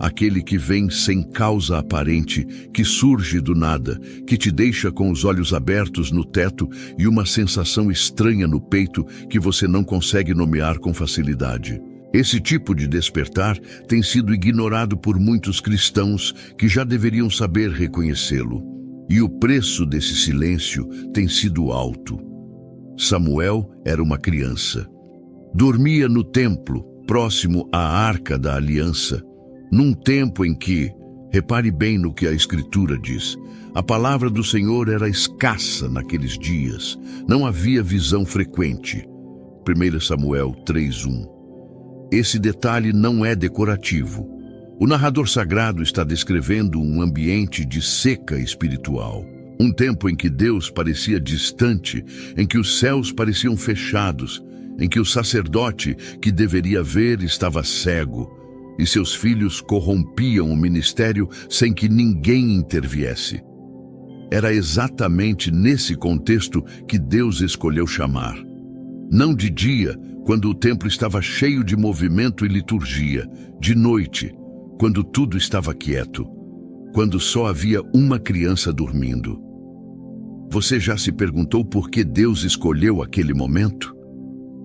aquele que vem sem causa aparente, que surge do nada, que te deixa com os olhos abertos no teto e uma sensação estranha no peito que você não consegue nomear com facilidade. Esse tipo de despertar tem sido ignorado por muitos cristãos que já deveriam saber reconhecê-lo. E o preço desse silêncio tem sido alto. Samuel era uma criança. Dormia no templo, próximo à Arca da Aliança, num tempo em que, repare bem no que a Escritura diz, a palavra do Senhor era escassa naqueles dias, não havia visão frequente. 1 Samuel 3:1. Esse detalhe não é decorativo. O narrador sagrado está descrevendo um ambiente de seca espiritual. Um tempo em que Deus parecia distante, em que os céus pareciam fechados, em que o sacerdote que deveria ver estava cego, e seus filhos corrompiam o ministério sem que ninguém interviesse. Era exatamente nesse contexto que Deus escolheu chamar. Não de dia, quando o templo estava cheio de movimento e liturgia, de noite, quando tudo estava quieto, quando só havia uma criança dormindo. Você já se perguntou por que Deus escolheu aquele momento?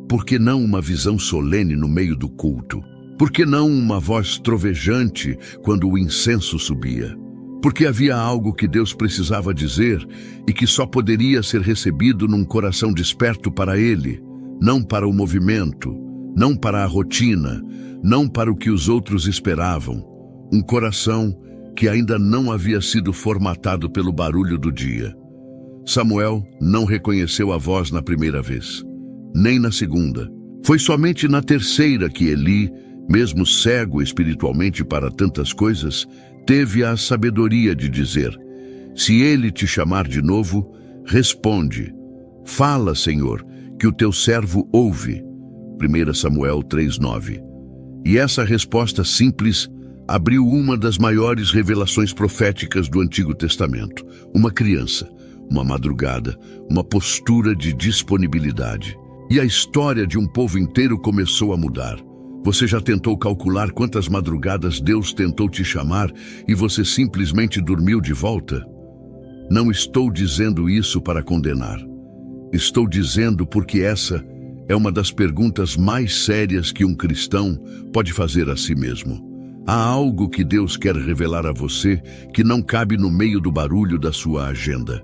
Por que não uma visão solene no meio do culto? Por que não uma voz trovejante quando o incenso subia? Porque havia algo que Deus precisava dizer e que só poderia ser recebido num coração desperto para Ele, não para o movimento, não para a rotina, não para o que os outros esperavam. Um coração que ainda não havia sido formatado pelo barulho do dia. Samuel não reconheceu a voz na primeira vez, nem na segunda. Foi somente na terceira que Eli, mesmo cego espiritualmente para tantas coisas, teve a sabedoria de dizer: se ele te chamar de novo, responde. Fala, Senhor, que o teu servo ouve. 1 Samuel 3:9. E essa resposta simples abriu uma das maiores revelações proféticas do Antigo Testamento. Uma criança, uma madrugada, uma postura de disponibilidade. E a história de um povo inteiro começou a mudar. Você já tentou calcular quantas madrugadas Deus tentou te chamar e você simplesmente dormiu de volta? Não estou dizendo isso para condenar. Estou dizendo porque essa é uma das perguntas mais sérias que um cristão pode fazer a si mesmo. Há algo que Deus quer revelar a você que não cabe no meio do barulho da sua agenda.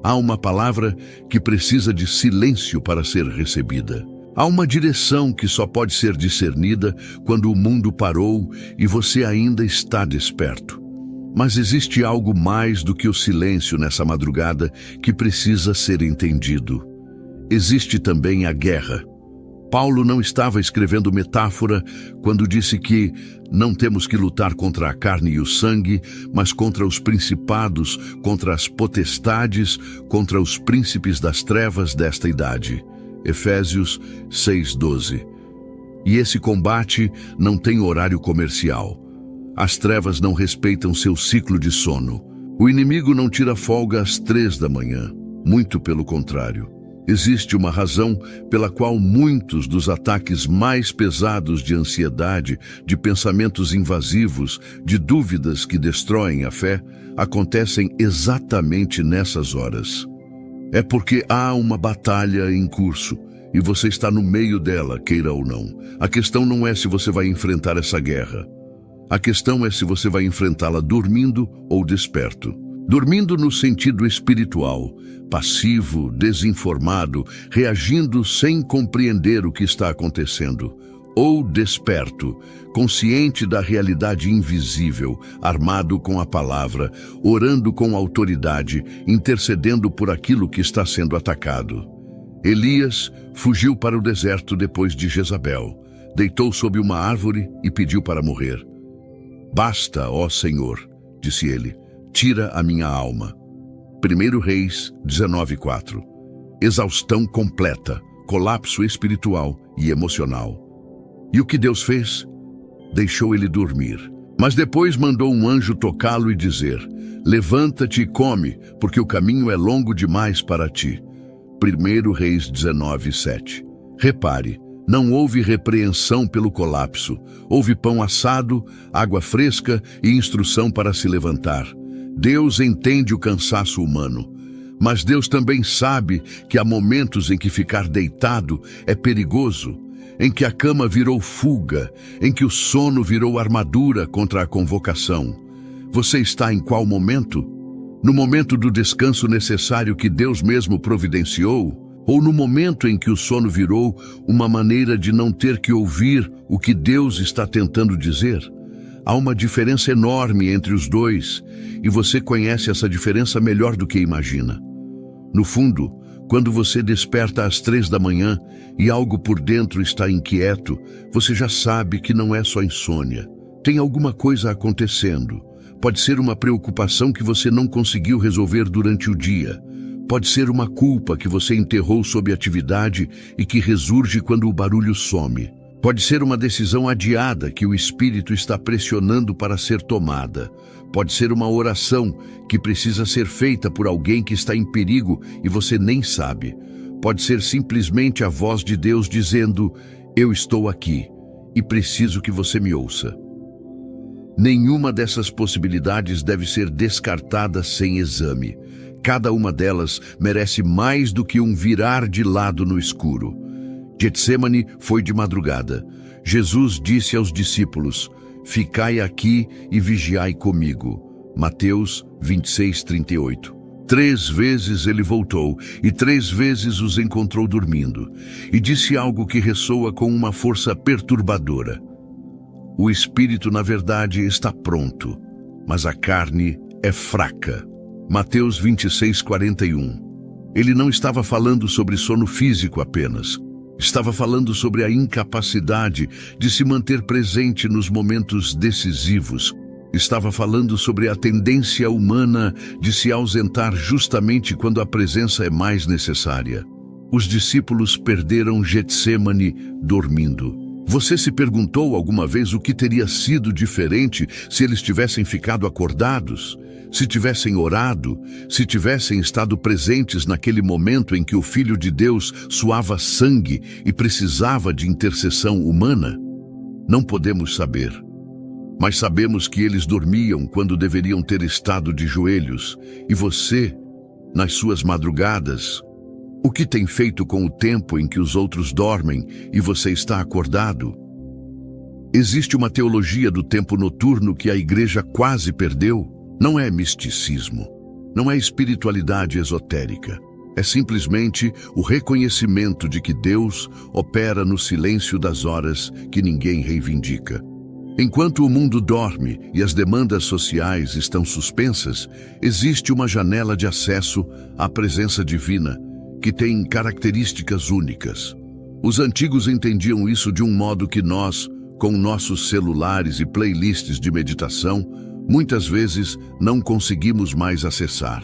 Há uma palavra que precisa de silêncio para ser recebida. Há uma direção que só pode ser discernida quando o mundo parou e você ainda está desperto. Mas existe algo mais do que o silêncio nessa madrugada que precisa ser entendido. Existe também a guerra. Paulo não estava escrevendo metáfora quando disse que não temos que lutar contra a carne e o sangue, mas contra os principados, contra as potestades, contra os príncipes das trevas desta idade. Efésios 6:12. E esse combate não tem horário comercial. As trevas não respeitam seu ciclo de sono. O inimigo não tira folga às 3 da manhã. Muito pelo contrário. Existe uma razão pela qual muitos dos ataques mais pesados de ansiedade, de pensamentos invasivos, de dúvidas que destroem a fé, acontecem exatamente nessas horas. É porque há uma batalha em curso e você está no meio dela, queira ou não. A questão não é se você vai enfrentar essa guerra. A questão é se você vai enfrentá-la dormindo ou desperto. Dormindo no sentido espiritual, passivo, desinformado, reagindo sem compreender o que está acontecendo. Ou desperto, consciente da realidade invisível, armado com a palavra, orando com autoridade, intercedendo por aquilo que está sendo atacado. Elias fugiu para o deserto depois de Jezabel, deitou sob uma árvore e pediu para morrer. Basta, ó Senhor, disse ele, tira a minha alma. 1 Reis 19:4. Exaustão completa, colapso espiritual e emocional. E o que Deus fez? Deixou ele dormir. Mas depois mandou um anjo tocá-lo e dizer: levanta-te e come, porque o caminho é longo demais para ti. 1 Reis 19:7. Repare, Não houve repreensão pelo colapso. Houve pão assado, água fresca e instrução para se levantar. Deus entende o cansaço humano. Mas Deus também sabe que há momentos em que ficar deitado é perigoso, em que a cama virou fuga, em que o sono virou armadura contra a convocação. Você está em qual momento? No momento do descanso necessário que Deus mesmo providenciou? Ou no momento em que o sono virou uma maneira de não ter que ouvir o que Deus está tentando dizer? Há uma diferença enorme entre os dois, e você conhece essa diferença melhor do que imagina. No fundo, quando você desperta às 3 da manhã e algo por dentro está inquieto, você já sabe que não é só insônia. Tem alguma coisa acontecendo. Pode ser uma preocupação que você não conseguiu resolver durante o dia. Pode ser uma culpa que você enterrou sob atividade e que ressurge quando o barulho some. Pode ser uma decisão adiada que o espírito está pressionando para ser tomada. Pode ser uma oração que precisa ser feita por alguém que está em perigo e você nem sabe. Pode ser simplesmente a voz de Deus dizendo: eu estou aqui e preciso que você me ouça. Nenhuma dessas possibilidades deve ser descartada sem exame. Cada uma delas merece mais do que um virar de lado no escuro. Getsemane foi de madrugada. Jesus disse aos discípulos: ficai aqui e vigiai comigo. Mateus 26:38. 3 vezes ele voltou e 3 vezes os encontrou dormindo. E disse algo que ressoa com uma força perturbadora. O espírito, na verdade, está pronto, mas a carne é fraca. Mateus 26:41. Ele não estava falando sobre sono físico apenas. Estava falando sobre a incapacidade de se manter presente nos momentos decisivos. Estava falando sobre a tendência humana de se ausentar justamente quando a presença é mais necessária. Os discípulos perderam Getsemane dormindo. Você se perguntou alguma vez o que teria sido diferente se eles tivessem ficado acordados? Se tivessem orado, se tivessem estado presentes naquele momento em que o Filho de Deus suava sangue e precisava de intercessão humana? Não podemos saber. Mas sabemos que eles dormiam quando deveriam ter estado de joelhos. E você, nas suas madrugadas, o que tem feito com o tempo em que os outros dormem e você está acordado? Existe uma teologia do tempo noturno que a igreja quase perdeu. Não é misticismo, não é espiritualidade esotérica. É simplesmente o reconhecimento de que Deus opera no silêncio das horas que ninguém reivindica. Enquanto o mundo dorme e as demandas sociais estão suspensas, existe uma janela de acesso à presença divina que tem características únicas. Os antigos entendiam isso de um modo que nós, com nossos celulares e playlists de meditação, muitas vezes não conseguimos mais acessar.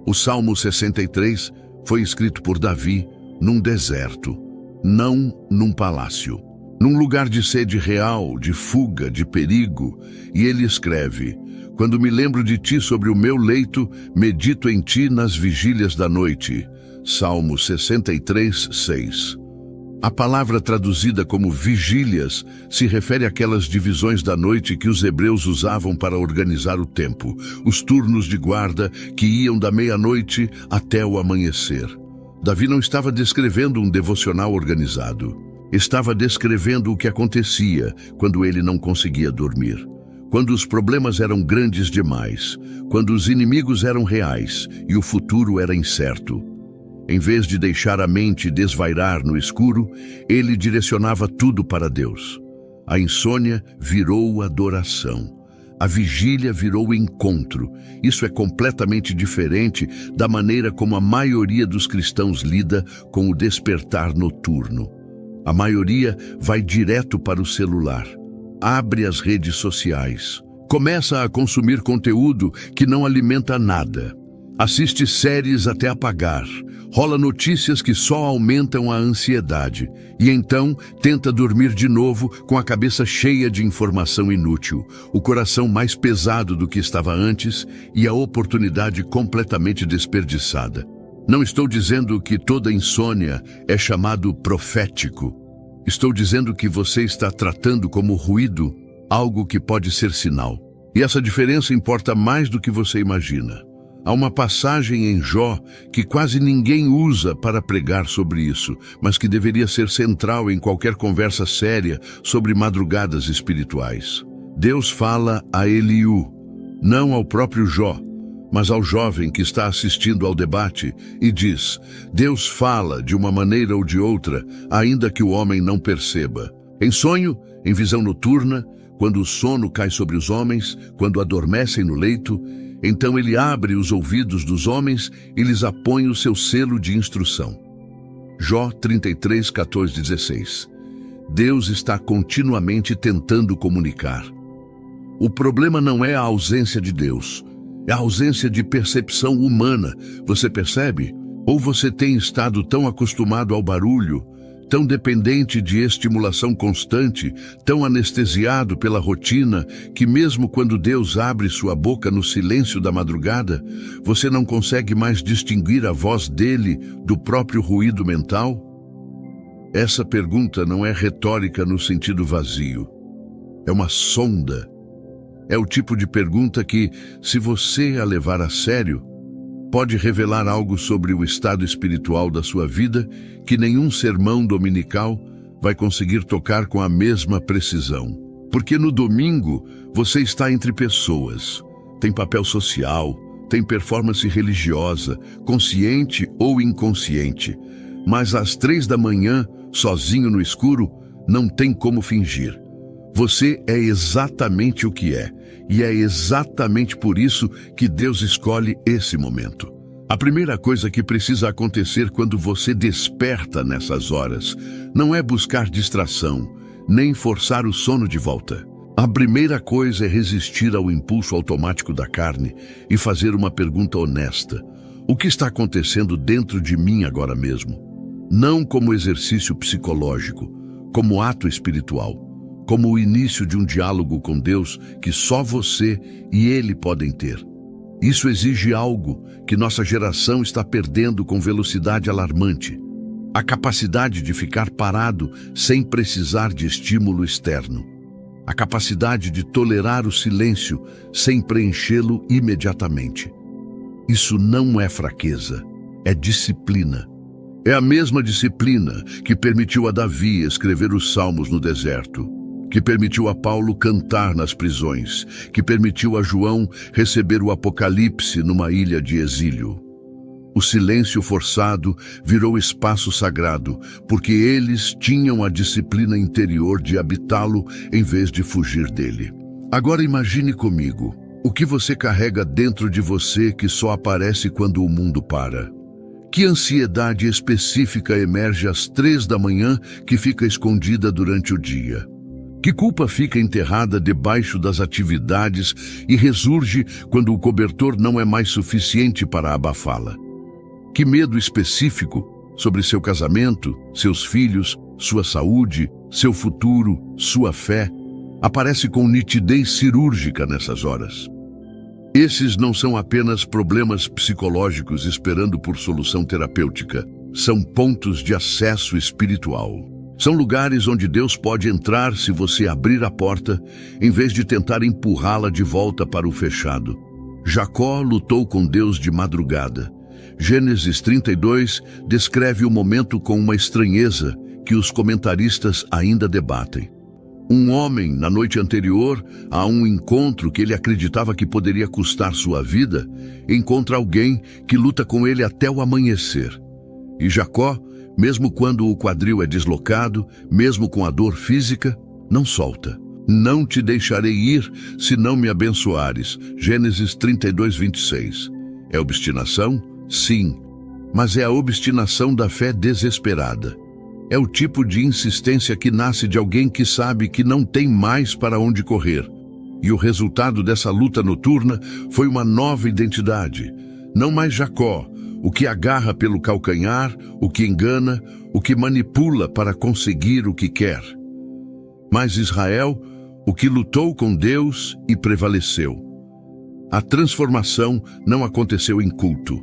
O Salmo 63 foi escrito por Davi num deserto, não num palácio. Num lugar de sede real, de fuga, de perigo, e ele escreve: quando me lembro de ti sobre o meu leito, medito em ti nas vigílias da noite. Salmo 63, 6. A palavra traduzida como vigílias se refere àquelas divisões da noite que os hebreus usavam para organizar o tempo, os turnos de guarda que iam da meia-noite até o amanhecer. Davi não estava descrevendo um devocional organizado. Estava descrevendo o que acontecia quando ele não conseguia dormir. Quando os problemas eram grandes demais, quando os inimigos eram reais e o futuro era incerto. Em vez de deixar a mente desvairar no escuro, ele direcionava tudo para Deus. A insônia virou adoração. A vigília virou encontro. Isso é completamente diferente da maneira como a maioria dos cristãos lida com o despertar noturno. A maioria vai direto para o celular, abre as redes sociais, começa a consumir conteúdo que não alimenta nada. Assiste séries até apagar, rola notícias que só aumentam a ansiedade e então tenta dormir de novo com a cabeça cheia de informação inútil, o coração mais pesado do que estava antes e a oportunidade completamente desperdiçada. Não estou dizendo que toda insônia é chamado profético. Estou dizendo que você está tratando como ruído algo que pode ser sinal. E essa diferença importa mais do que você imagina. Há uma passagem em Jó que quase ninguém usa para pregar sobre isso, mas que deveria ser central em qualquer conversa séria sobre madrugadas espirituais. Deus fala a Eliú, não ao próprio Jó, mas ao jovem que está assistindo ao debate, e diz: Deus fala de uma maneira ou de outra, ainda que o homem não perceba. Em sonho, em visão noturna, quando o sono cai sobre os homens, quando adormecem no leito, então ele abre os ouvidos dos homens e lhes apõe o seu selo de instrução. Jó 33, 14, 16. Deus está continuamente tentando comunicar. O problema não é a ausência de Deus, é a ausência de percepção humana. Você percebe? Ou você tem estado tão acostumado ao barulho, tão dependente de estimulação constante, tão anestesiado pela rotina, que mesmo quando Deus abre sua boca no silêncio da madrugada, você não consegue mais distinguir a voz dele do próprio ruído mental? Essa pergunta não é retórica no sentido vazio. É uma sonda. É o tipo de pergunta que, se você a levar a sério, pode revelar algo sobre o estado espiritual da sua vida que nenhum sermão dominical vai conseguir tocar com a mesma precisão. Porque no domingo você está entre pessoas, tem papel social, tem performance religiosa, consciente ou inconsciente, mas às 3 da manhã, sozinho no escuro, não tem como fingir. Você é exatamente o que é, e é exatamente por isso que Deus escolhe esse momento. A primeira coisa que precisa acontecer quando você desperta nessas horas não é buscar distração, nem forçar o sono de volta. A primeira coisa é resistir ao impulso automático da carne e fazer uma pergunta honesta. O que está acontecendo dentro de mim agora mesmo? Não como exercício psicológico, como ato espiritual. Como o início de um diálogo com Deus que só você e Ele podem ter. Isso exige algo que nossa geração está perdendo com velocidade alarmante: a capacidade de ficar parado sem precisar de estímulo externo. A capacidade de tolerar o silêncio sem preenchê-lo imediatamente. Isso não é fraqueza, é disciplina. É a mesma disciplina que permitiu a Davi escrever os Salmos no deserto, que permitiu a Paulo cantar nas prisões, que permitiu a João receber o Apocalipse numa ilha de exílio. O silêncio forçado virou espaço sagrado, porque eles tinham a disciplina interior de habitá-lo em vez de fugir dele. Agora imagine comigo, o que você carrega dentro de você que só aparece quando o mundo para. Que ansiedade específica emerge às 3 da manhã que fica escondida durante o dia? Que culpa fica enterrada debaixo das atividades e ressurge quando o cobertor não é mais suficiente para abafá-la? Que medo específico sobre seu casamento, seus filhos, sua saúde, seu futuro, sua fé, aparece com nitidez cirúrgica nessas horas? Esses não são apenas problemas psicológicos esperando por solução terapêutica, são pontos de acesso espiritual. São lugares onde Deus pode entrar se você abrir a porta, em vez de tentar empurrá-la de volta para o fechado. Jacó lutou com Deus de madrugada. Gênesis 32 descreve o momento com uma estranheza que os comentaristas ainda debatem. Um homem, na noite anterior a um encontro que ele acreditava que poderia custar sua vida, encontra alguém que luta com ele até o amanhecer. E Jacó, mesmo quando o quadril é deslocado, mesmo com a dor física, não solta. Não te deixarei ir se não me abençoares. Gênesis 32, 26. É obstinação? Sim, mas é a obstinação da fé desesperada. É o tipo de insistência que nasce de alguém que sabe que não tem mais para onde correr. E o resultado dessa luta noturna foi uma nova identidade. Não mais Jacó, o que agarra pelo calcanhar, o que engana, o que manipula para conseguir o que quer. Mas Israel, o que lutou com Deus e prevaleceu. A transformação não aconteceu em culto,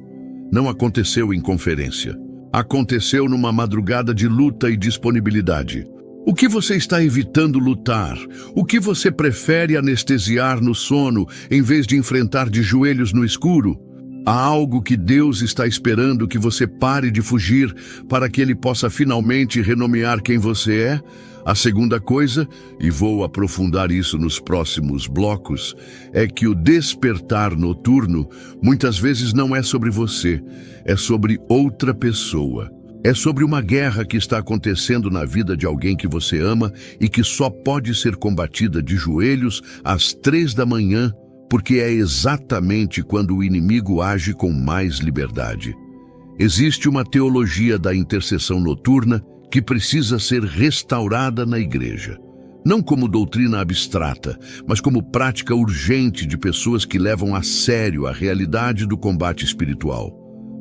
não aconteceu em conferência. Aconteceu numa madrugada de luta e disponibilidade. O que você está evitando lutar? O que você prefere anestesiar no sono em vez de enfrentar de joelhos no escuro? Há algo que Deus está esperando que você pare de fugir para que Ele possa finalmente renomear quem você é? A segunda coisa, e vou aprofundar isso nos próximos blocos, é que o despertar noturno muitas vezes não é sobre você, é sobre outra pessoa. É sobre uma guerra que está acontecendo na vida de alguém que você ama e que só pode ser combatida de joelhos às 3 da manhã, porque é exatamente quando o inimigo age com mais liberdade. Existe uma teologia da intercessão noturna que precisa ser restaurada na igreja. Não como doutrina abstrata, mas como prática urgente de pessoas que levam a sério a realidade do combate espiritual.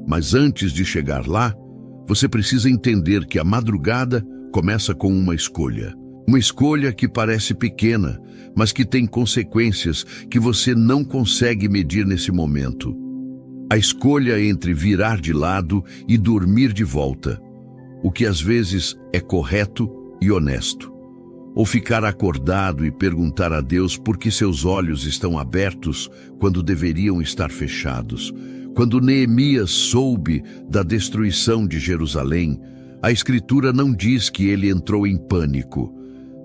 Mas antes de chegar lá, você precisa entender que a madrugada começa com uma escolha. Uma escolha que parece pequena, mas que tem consequências que você não consegue medir nesse momento. A escolha entre virar de lado e dormir de volta, o que às vezes é correto e honesto. Ou ficar acordado e perguntar a Deus por que seus olhos estão abertos quando deveriam estar fechados. Quando Neemias soube da destruição de Jerusalém, a Escritura não diz que ele entrou em pânico.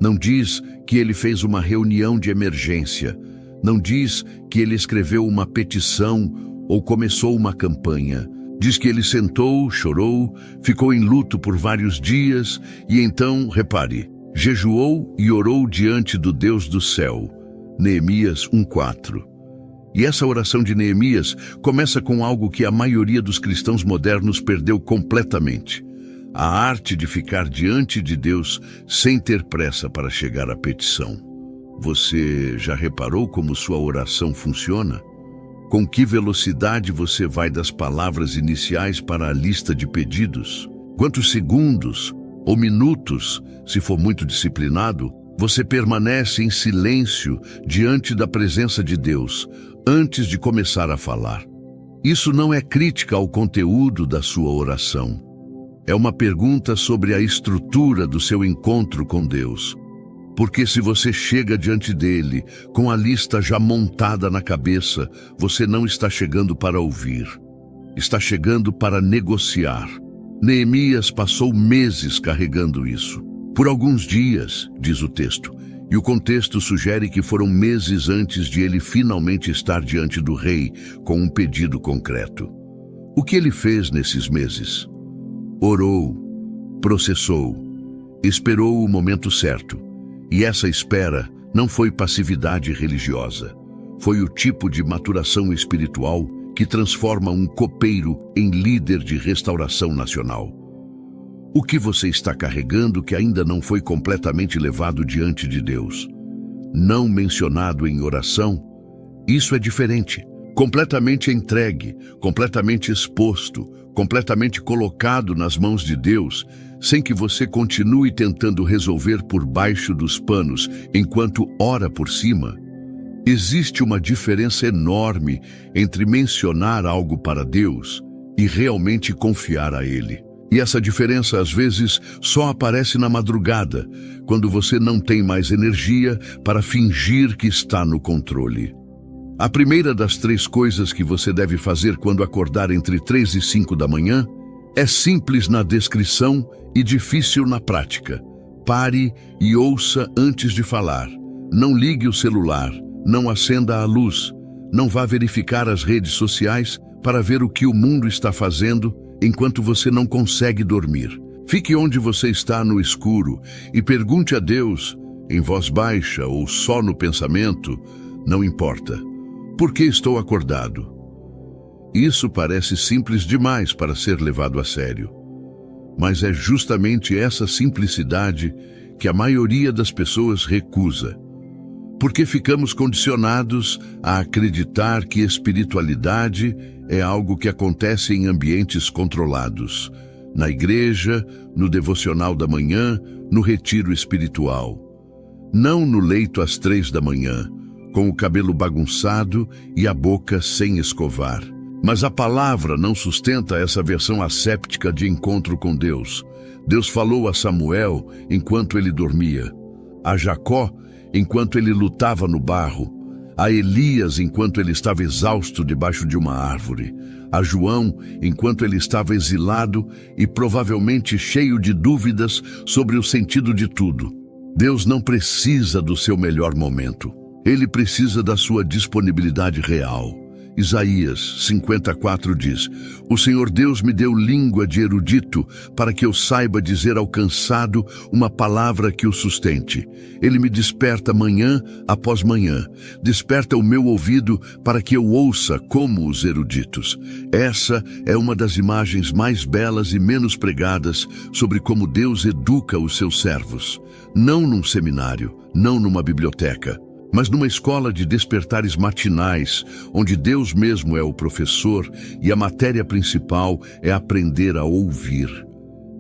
Não diz que ele fez uma reunião de emergência. Não diz que ele escreveu uma petição ou começou uma campanha. Diz que ele sentou, chorou, ficou em luto por vários dias e então, repare, jejuou e orou diante do Deus do céu. Neemias 1:4. E essa oração de Neemias começa com algo que a maioria dos cristãos modernos perdeu completamente: a arte de ficar diante de Deus sem ter pressa para chegar à petição. Você já reparou como sua oração funciona? Com que velocidade você vai das palavras iniciais para a lista de pedidos? Quantos segundos ou minutos, se for muito disciplinado, você permanece em silêncio diante da presença de Deus antes de começar a falar? Isso não é crítica ao conteúdo da sua oração. É uma pergunta sobre a estrutura do seu encontro com Deus. Porque se você chega diante dele com a lista já montada na cabeça, você não está chegando para ouvir. Está chegando para negociar. Neemias passou meses carregando isso. Por alguns dias, diz o texto, e o contexto sugere que foram meses antes de ele finalmente estar diante do rei com um pedido concreto. O que ele fez nesses meses? Orou, processou, esperou o momento certo. E essa espera não foi passividade religiosa. Foi o tipo de maturação espiritual que transforma um copeiro em líder de restauração nacional. O que você está carregando que ainda não foi completamente levado diante de Deus? Não mencionado em oração? Isso é diferente. Completamente entregue, completamente exposto, completamente colocado nas mãos de Deus, sem que você continue tentando resolver por baixo dos panos enquanto ora por cima. Existe uma diferença enorme entre mencionar algo para Deus e realmente confiar a Ele. E essa diferença, às vezes, só aparece na madrugada, quando você não tem mais energia para fingir que está no controle. A primeira das 3 coisas que você deve fazer quando acordar entre 3 e 5 da manhã é simples na descrição e difícil na prática. Pare e ouça antes de falar. Não ligue o celular, não acenda a luz, não vá verificar as redes sociais para ver o que o mundo está fazendo enquanto você não consegue dormir. Fique onde você está no escuro e pergunte a Deus, em voz baixa ou só no pensamento, não importa, por que estou acordado? Isso parece simples demais para ser levado a sério. Mas é justamente essa simplicidade que a maioria das pessoas recusa. Porque ficamos condicionados a acreditar que espiritualidade é algo que acontece em ambientes controlados, na igreja, no devocional da manhã, no retiro espiritual. Não no leito às 3 da manhã, com o cabelo bagunçado e a boca sem escovar. Mas a palavra não sustenta essa versão asséptica de encontro com Deus. Deus falou a Samuel enquanto ele dormia, a Jacó enquanto ele lutava no barro, a Elias enquanto ele estava exausto debaixo de uma árvore, a João enquanto ele estava exilado e provavelmente cheio de dúvidas sobre o sentido de tudo. Deus não precisa do seu melhor momento. Ele precisa da sua disponibilidade real. Isaías 54 diz: O Senhor Deus me deu língua de erudito para que eu saiba dizer ao cansado uma palavra que o sustente. Ele me desperta manhã após manhã, desperta o meu ouvido para que eu ouça como os eruditos. Essa é uma das imagens mais belas e menos pregadas sobre como Deus educa os seus servos. Não num seminário, não numa biblioteca, mas numa escola de despertares matinais, onde Deus mesmo é o professor e a matéria principal é aprender a ouvir.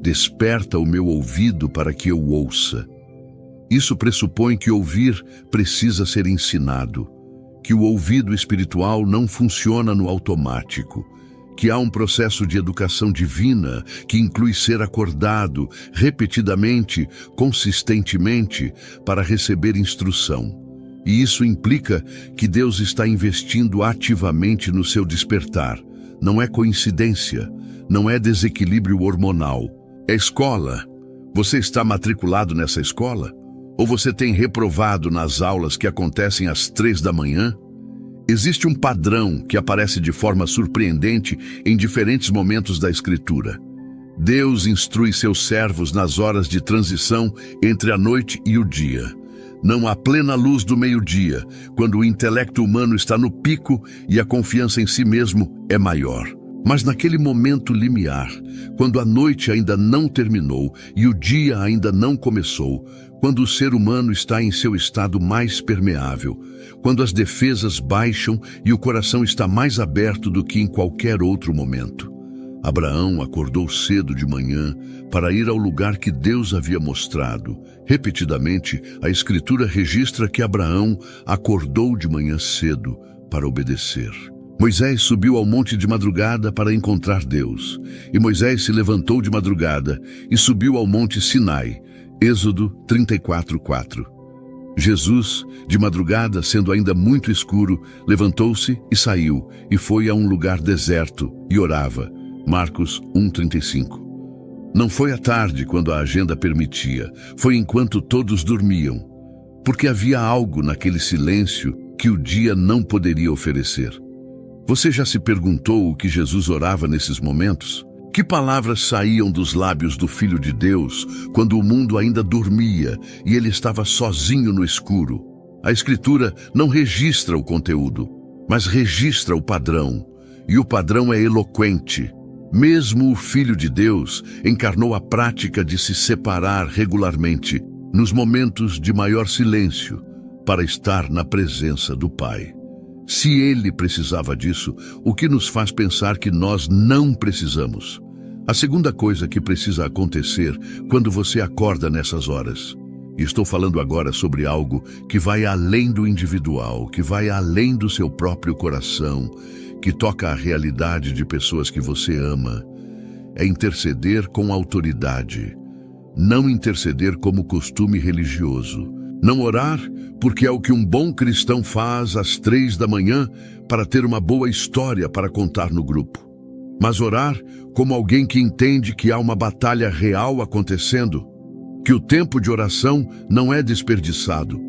Desperta o meu ouvido para que eu ouça. Isso pressupõe que ouvir precisa ser ensinado, que o ouvido espiritual não funciona no automático, que há um processo de educação divina que inclui ser acordado repetidamente, consistentemente, para receber instrução. E isso implica que Deus está investindo ativamente no seu despertar. Não é coincidência, não é desequilíbrio hormonal. É escola. Você está matriculado nessa escola? Ou você tem reprovado nas aulas que acontecem às 3 da manhã? Existe um padrão que aparece de forma surpreendente em diferentes momentos da Escritura. Deus instrui seus servos nas horas de transição entre a noite e o dia. Não há plena luz do meio-dia, quando o intelecto humano está no pico e a confiança em si mesmo é maior. Mas naquele momento limiar, quando a noite ainda não terminou e o dia ainda não começou, quando o ser humano está em seu estado mais permeável, quando as defesas baixam e o coração está mais aberto do que em qualquer outro momento, Abraão acordou cedo de manhã para ir ao lugar que Deus havia mostrado. Repetidamente, a Escritura registra que Abraão acordou de manhã cedo para obedecer. Moisés subiu ao monte de madrugada para encontrar Deus, e Moisés se levantou de madrugada e subiu ao monte Sinai. Êxodo 34:4. Jesus, de madrugada, sendo ainda muito escuro, levantou-se e saiu, e foi a um lugar deserto, e orava. Marcos 1:35. Não foi à tarde, quando a agenda permitia, foi enquanto todos dormiam, porque havia algo naquele silêncio que o dia não poderia oferecer. Você já se perguntou o que Jesus orava nesses momentos? Que palavras saíam dos lábios do Filho de Deus quando o mundo ainda dormia e ele estava sozinho no escuro? A Escritura não registra o conteúdo, mas registra o padrão, e o padrão é eloquente. Mesmo o Filho de Deus encarnou a prática de se separar regularmente nos momentos de maior silêncio para estar na presença do Pai. Se ele precisava disso, o que nos faz pensar que nós não precisamos? A segunda coisa que precisa acontecer quando você acorda nessas horas, e estou falando agora sobre algo que vai além do individual, que vai além do seu próprio coração, que toca a realidade de pessoas que você ama, é interceder com autoridade, não interceder como costume religioso. Não orar porque é o que um bom cristão faz às 3 da manhã para ter uma boa história para contar no grupo. Mas orar como alguém que entende que há uma batalha real acontecendo, que o tempo de oração não é desperdiçado,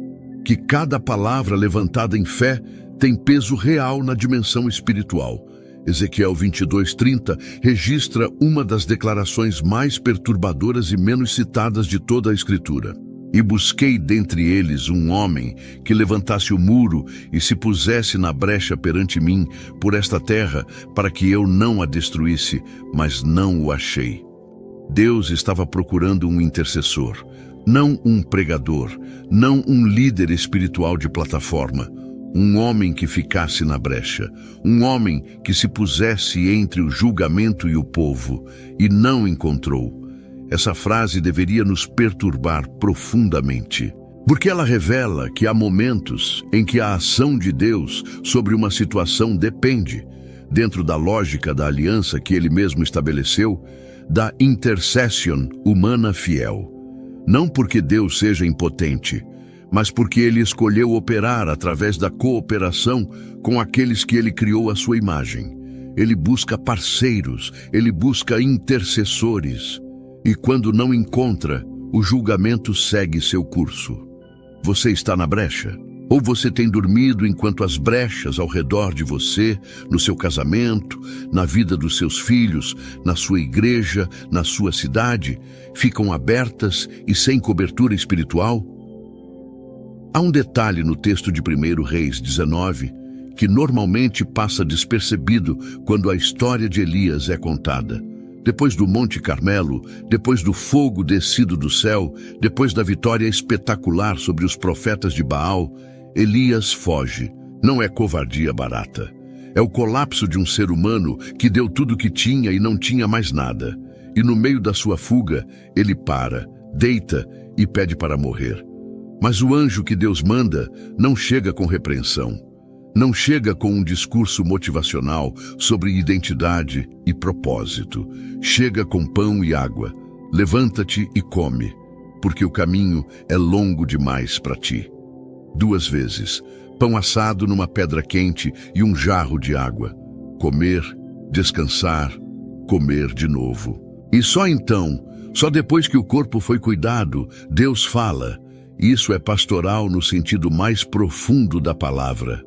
que cada palavra levantada em fé tem peso real na dimensão espiritual. Ezequiel 22:30 registra uma das declarações mais perturbadoras e menos citadas de toda a Escritura. E busquei dentre eles um homem que levantasse o muro e se pusesse na brecha perante mim por esta terra, para que eu não a destruísse, mas não o achei. Deus estava procurando um intercessor, não um pregador, não um líder espiritual de plataforma, um homem que ficasse na brecha, um homem que se pusesse entre o julgamento e o povo, e não encontrou. Essa frase deveria nos perturbar profundamente, porque ela revela que há momentos em que a ação de Deus sobre uma situação depende, dentro da lógica da aliança que ele mesmo estabeleceu, da intercession humana fiel. Não porque Deus seja impotente, mas porque ele escolheu operar através da cooperação com aqueles que ele criou à sua imagem. Ele busca parceiros, ele busca intercessores. E quando não encontra, o julgamento segue seu curso. Você está na brecha? Ou você tem dormido enquanto as brechas ao redor de você, no seu casamento, na vida dos seus filhos, na sua igreja, na sua cidade, ficam abertas e sem cobertura espiritual? Há um detalhe no texto de 1 Reis 19 que normalmente passa despercebido quando a história de Elias é contada. Depois do Monte Carmelo, depois do fogo descido do céu, depois da vitória espetacular sobre os profetas de Baal, Elias foge. Não é covardia barata. É o colapso de um ser humano que deu tudo o que tinha e não tinha mais nada. E no meio da sua fuga, ele para, deita e pede para morrer. Mas o anjo que Deus manda não chega com repreensão. Não chega com um discurso motivacional sobre identidade e propósito. Chega com pão e água. Levanta-te e come, porque o caminho é longo demais para ti. 2 vezes, pão assado numa pedra quente e um jarro de água. Comer, descansar, comer de novo. E só então, só depois que o corpo foi cuidado, Deus fala. Isso é pastoral no sentido mais profundo da palavra.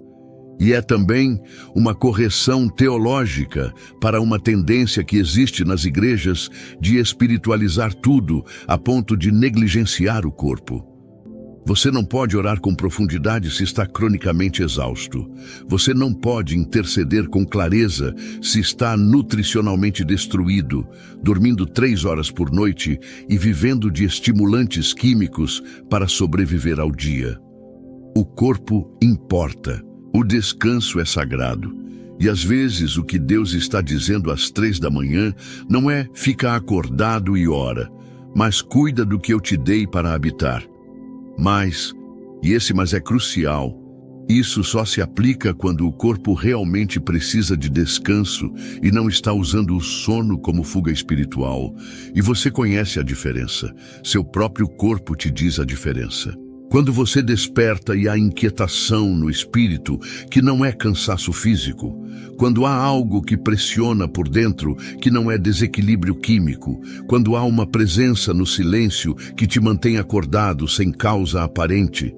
E é também uma correção teológica para uma tendência que existe nas igrejas de espiritualizar tudo a ponto de negligenciar o corpo. Você não pode orar com profundidade se está cronicamente exausto. Você não pode interceder com clareza se está nutricionalmente destruído, dormindo 3 horas por noite e vivendo de estimulantes químicos para sobreviver ao dia. O corpo importa. O descanso é sagrado. E às vezes o que Deus está dizendo às 3 da manhã não é fica acordado e ora, mas cuida do que eu te dei para habitar. Mas é crucial, isso só se aplica quando o corpo realmente precisa de descanso e não está usando o sono como fuga espiritual. E você conhece a diferença. Seu próprio corpo te diz a diferença. Quando você desperta e há inquietação no espírito, que não é cansaço físico, quando há algo que pressiona por dentro, que não é desequilíbrio químico, quando há uma presença no silêncio que te mantém acordado sem causa aparente,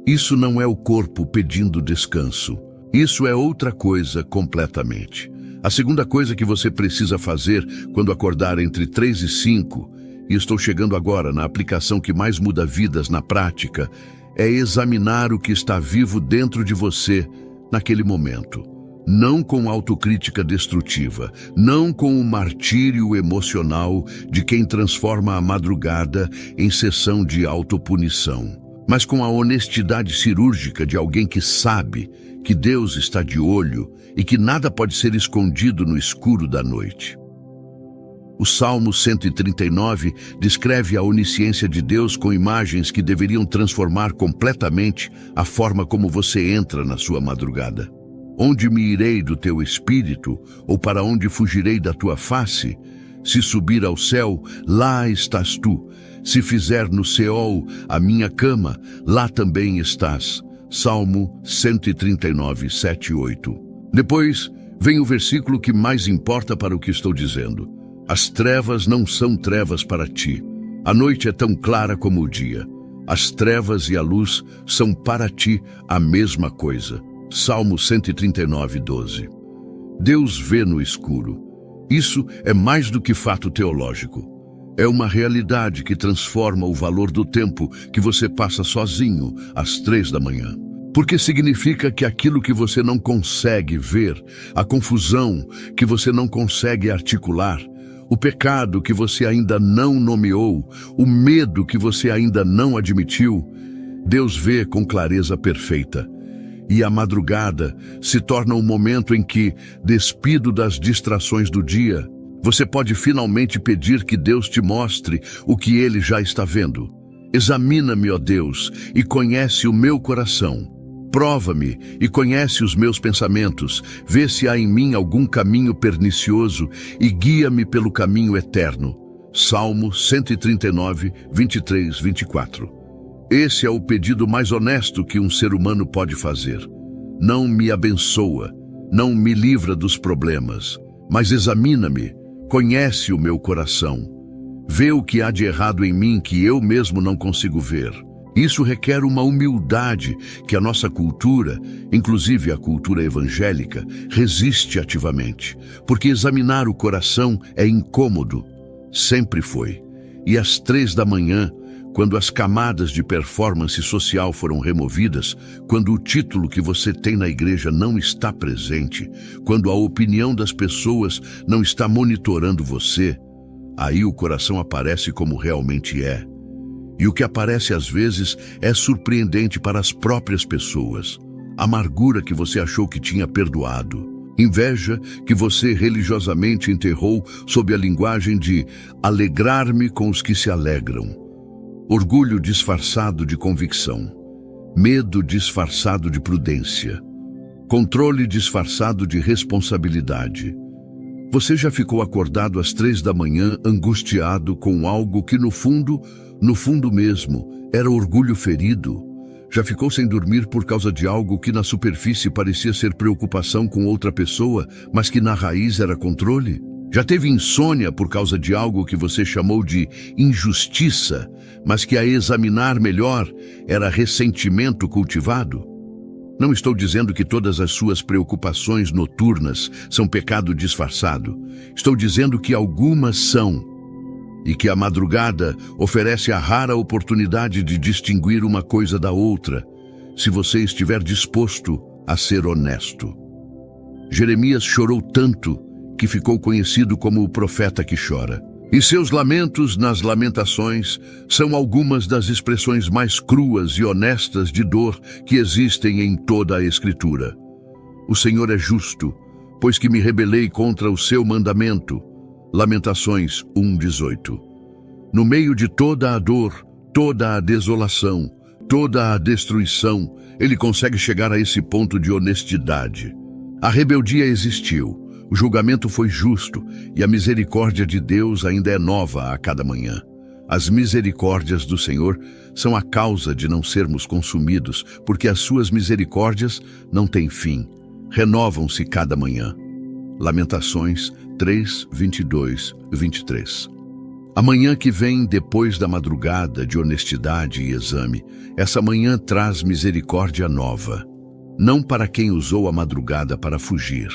isso não é o corpo pedindo descanso. Isso é outra coisa completamente. A segunda coisa que você precisa fazer quando acordar entre 3 e 5, e estou chegando agora na aplicação que mais muda vidas na prática, é examinar o que está vivo dentro de você naquele momento. Não com autocrítica destrutiva, não com o martírio emocional de quem transforma a madrugada em sessão de autopunição, mas com a honestidade cirúrgica de alguém que sabe que Deus está de olho e que nada pode ser escondido no escuro da noite. O Salmo 139 descreve a onisciência de Deus com imagens que deveriam transformar completamente a forma como você entra na sua madrugada. Onde me irei do teu espírito, ou para onde fugirei da tua face? Se subir ao céu, lá estás tu. Se fizer no Seol a minha cama, lá também estás. Salmo 139, 7 e 8. Depois vem o versículo que mais importa para o que estou dizendo. As trevas não são trevas para ti. A noite é tão clara como o dia. As trevas e a luz são para ti a mesma coisa. Salmo 139, 12. Deus vê no escuro. Isso é mais do que fato teológico. É uma realidade que transforma o valor do tempo que você passa sozinho às 3 da manhã. Porque significa que aquilo que você não consegue ver, a confusão que você não consegue articular, o pecado que você ainda não nomeou, o medo que você ainda não admitiu, Deus vê com clareza perfeita. E a madrugada se torna um momento em que, despido das distrações do dia, você pode finalmente pedir que Deus te mostre o que Ele já está vendo. Examina-me, ó Deus, e conhece o meu coração. Prova-me e conhece os meus pensamentos, vê se há em mim algum caminho pernicioso e guia-me pelo caminho eterno. Salmo 139, 23, 24. Esse é o pedido mais honesto que um ser humano pode fazer. Não me abençoa, não me livra dos problemas, mas examina-me, conhece o meu coração. Vê o que há de errado em mim que eu mesmo não consigo ver. Isso requer uma humildade que a nossa cultura, inclusive a cultura evangélica, resiste ativamente, porque examinar o coração é incômodo. Sempre foi. E às 3 da manhã, quando as camadas de performance social foram removidas, quando o título que você tem na igreja não está presente, quando a opinião das pessoas não está monitorando você, aí o coração aparece como realmente é. E o que aparece às vezes é surpreendente para as próprias pessoas. Amargura que você achou que tinha perdoado. Inveja que você religiosamente enterrou sob a linguagem de alegrar-me com os que se alegram. Orgulho disfarçado de convicção. Medo disfarçado de prudência. Controle disfarçado de responsabilidade. Você já ficou acordado às 3 da manhã angustiado com algo que no fundo mesmo, era orgulho ferido? Já ficou sem dormir por causa de algo que na superfície parecia ser preocupação com outra pessoa, mas que na raiz era controle? Já teve insônia por causa de algo que você chamou de injustiça, mas que a examinar melhor era ressentimento cultivado? Não estou dizendo que todas as suas preocupações noturnas são pecado disfarçado. Estou dizendo que algumas são. E que a madrugada oferece a rara oportunidade de distinguir uma coisa da outra, se você estiver disposto a ser honesto. Jeremias chorou tanto que ficou conhecido como o profeta que chora. E seus lamentos nas lamentações são algumas das expressões mais cruas e honestas de dor que existem em toda a Escritura. O Senhor é justo, pois que me rebelei contra o seu mandamento. Lamentações 1:18. No meio de toda a dor, toda a desolação, toda a destruição, ele consegue chegar a esse ponto de honestidade. A rebeldia existiu, o julgamento foi justo e a misericórdia de Deus ainda é nova a cada manhã. As misericórdias do Senhor são a causa de não sermos consumidos, porque as suas misericórdias não têm fim, renovam-se cada manhã. Lamentações 3, 22, 23. A manhã que vem depois da madrugada de honestidade e exame, essa manhã traz misericórdia nova. Não para quem usou a madrugada para fugir,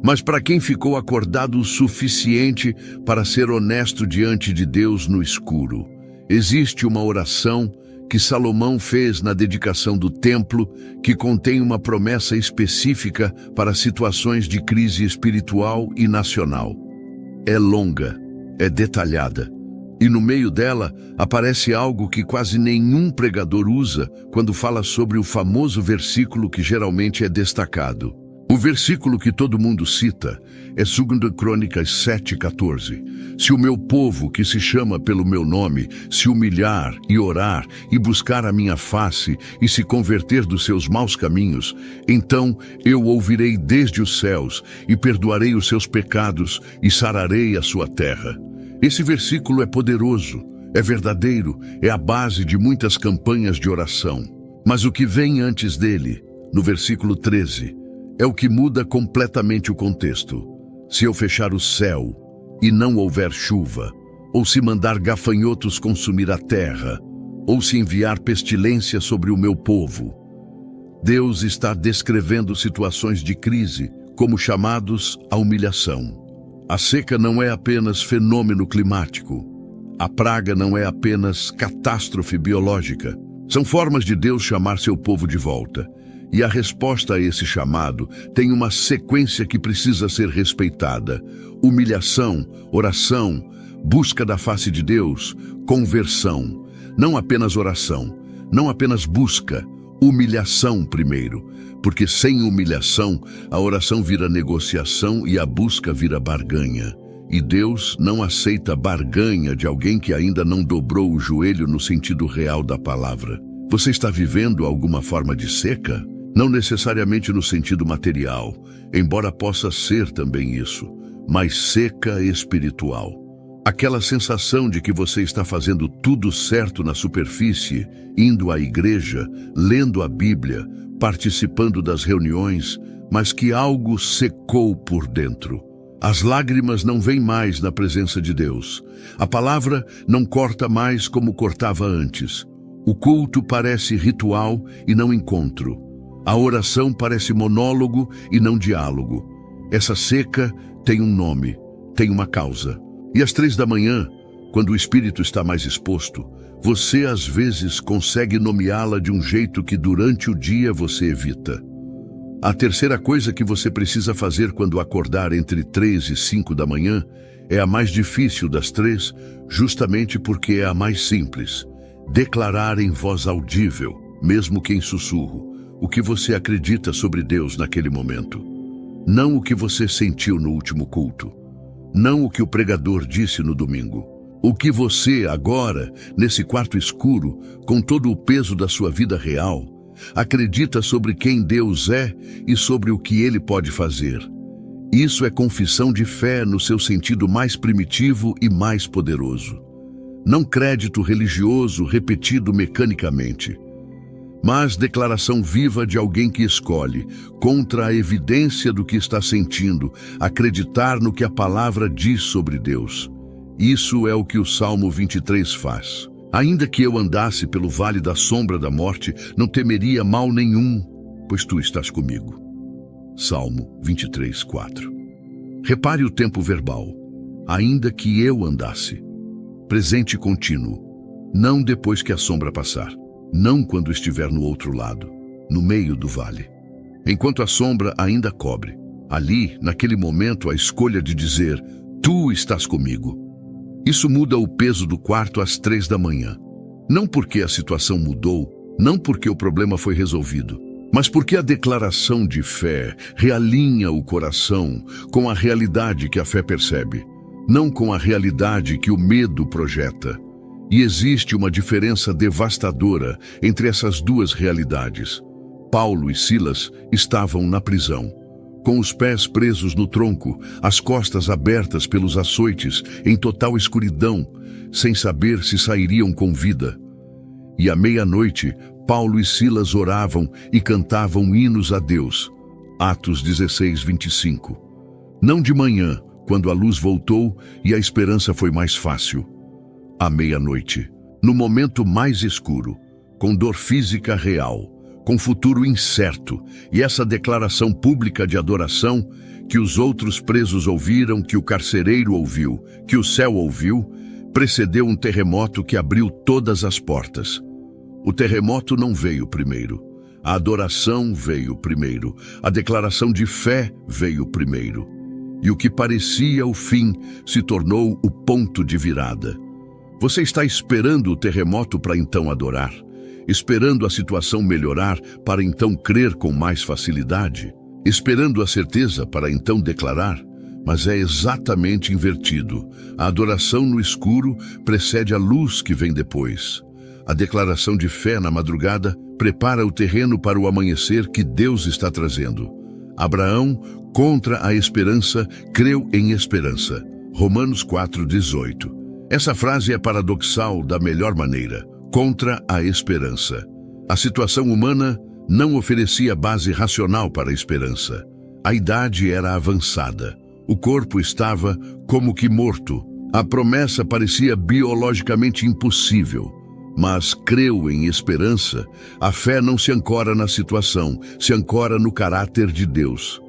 mas para quem ficou acordado o suficiente para ser honesto diante de Deus no escuro. Existe uma oração que Salomão fez na dedicação do templo, que contém uma promessa específica para situações de crise espiritual e nacional. É longa, é detalhada, e no meio dela aparece algo que quase nenhum pregador usa quando fala sobre o famoso versículo que geralmente é destacado. O versículo que todo mundo cita é 2 Crônicas 7:14. Se o meu povo, que se chama pelo meu nome, se humilhar e orar e buscar a minha face e se converter dos seus maus caminhos, então eu ouvirei desde os céus e perdoarei os seus pecados e sararei a sua terra. Esse versículo é poderoso, é verdadeiro, é a base de muitas campanhas de oração. Mas o que vem antes dele, no versículo 13, é o que muda completamente o contexto. Se eu fechar o céu e não houver chuva, ou se mandar gafanhotos consumir a terra, ou se enviar pestilência sobre o meu povo. Deus está descrevendo situações de crise como chamados à humilhação. A seca não é apenas fenômeno climático. A praga não é apenas catástrofe biológica. São formas de Deus chamar seu povo de volta. E a resposta a esse chamado tem uma sequência que precisa ser respeitada: humilhação, oração, busca da face de Deus, conversão. Não apenas oração, não apenas busca, humilhação primeiro. Porque sem humilhação, a oração vira negociação e a busca vira barganha. E Deus não aceita barganha de alguém que ainda não dobrou o joelho no sentido real da palavra. Você está vivendo alguma forma de seca? Não necessariamente no sentido material, embora possa ser também isso, mas seca espiritual. Aquela sensação de que você está fazendo tudo certo na superfície, indo à igreja, lendo a Bíblia, participando das reuniões, mas que algo secou por dentro. As lágrimas não vêm mais na presença de Deus. A palavra não corta mais como cortava antes. O culto parece ritual e não encontro. A oração parece monólogo e não diálogo. Essa seca tem um nome, tem uma causa. E às 3 da manhã, quando o espírito está mais exposto, você às vezes consegue nomeá-la de um jeito que durante o dia você evita. A terceira coisa que você precisa fazer quando acordar entre 3 e 5 da manhã é a mais difícil das três, justamente porque é a mais simples. Declarar em voz audível, mesmo que em sussurro, o que você acredita sobre Deus naquele momento. Não o que você sentiu no último culto. Não o que o pregador disse no domingo. O que você agora, nesse quarto escuro, com todo o peso da sua vida real, acredita sobre quem Deus é e sobre o que Ele pode fazer. Isso é confissão de fé no seu sentido mais primitivo e mais poderoso. Não crédito religioso repetido mecanicamente, mas declaração viva de alguém que escolhe, contra a evidência do que está sentindo, acreditar no que a palavra diz sobre Deus. Isso é o que o Salmo 23 faz. Ainda que eu andasse pelo vale da sombra da morte, não temeria mal nenhum, pois tu estás comigo. Salmo 23, 4. Repare o tempo verbal. Ainda que eu andasse. Presente contínuo. Não depois que a sombra passar. Não quando estiver no outro lado, no meio do vale. Enquanto a sombra ainda cobre. Ali, naquele momento, a escolha de dizer, tu estás comigo. Isso muda o peso do quarto às 3 da manhã. Não porque a situação mudou, não porque o problema foi resolvido, mas porque a declaração de fé realinha o coração com a realidade que a fé percebe, não com a realidade que o medo projeta. E existe uma diferença devastadora entre essas duas realidades. Paulo e Silas estavam na prisão, com os pés presos no tronco, as costas abertas pelos açoites, em total escuridão, sem saber se sairiam com vida. E à meia-noite, Paulo e Silas oravam e cantavam hinos a Deus. Atos 16, 25. Não de manhã, quando a luz voltou e a esperança foi mais fácil. À meia-noite, no momento mais escuro, com dor física real, com futuro incerto, e essa declaração pública de adoração que os outros presos ouviram, que o carcereiro ouviu, que o céu ouviu, precedeu um terremoto que abriu todas as portas. O terremoto não veio primeiro. A adoração veio primeiro. A declaração de fé veio primeiro. E o que parecia o fim se tornou o ponto de virada. Você está esperando o terremoto para então adorar? Esperando a situação melhorar para então crer com mais facilidade? Esperando a certeza para então declarar? Mas é exatamente invertido. A adoração no escuro precede a luz que vem depois. A declaração de fé na madrugada prepara o terreno para o amanhecer que Deus está trazendo. Abraão, contra a esperança, creu em esperança. Romanos 4:18. Essa frase é paradoxal da melhor maneira. Contra a esperança. A situação humana não oferecia base racional para a esperança. A idade era avançada. O corpo estava como que morto. A promessa parecia biologicamente impossível. Mas creu em esperança. A fé não se ancora na situação, se ancora no caráter de Deus.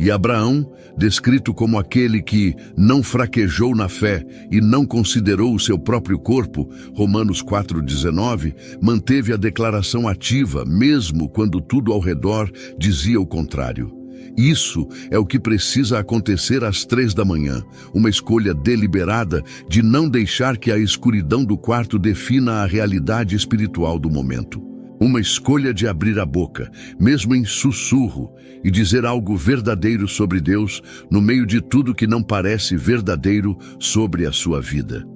E Abraão, descrito como aquele que não fraquejou na fé e não considerou o seu próprio corpo, Romanos 4:19, manteve a declaração ativa, mesmo quando tudo ao redor dizia o contrário. Isso é o que precisa acontecer às 3 da manhã, uma escolha deliberada de não deixar que a escuridão do quarto defina a realidade espiritual do momento. Uma escolha de abrir a boca, mesmo em sussurro, e dizer algo verdadeiro sobre Deus no meio de tudo que não parece verdadeiro sobre a sua vida.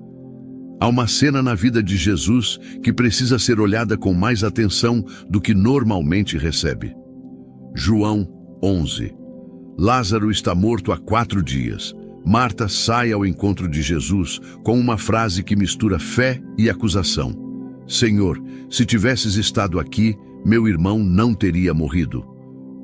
Há uma cena na vida de Jesus que precisa ser olhada com mais atenção do que normalmente recebe. João 11. Lázaro está morto há 4 dias. Marta sai ao encontro de Jesus com uma frase que mistura fé e acusação. Senhor, se tivesses estado aqui, meu irmão não teria morrido.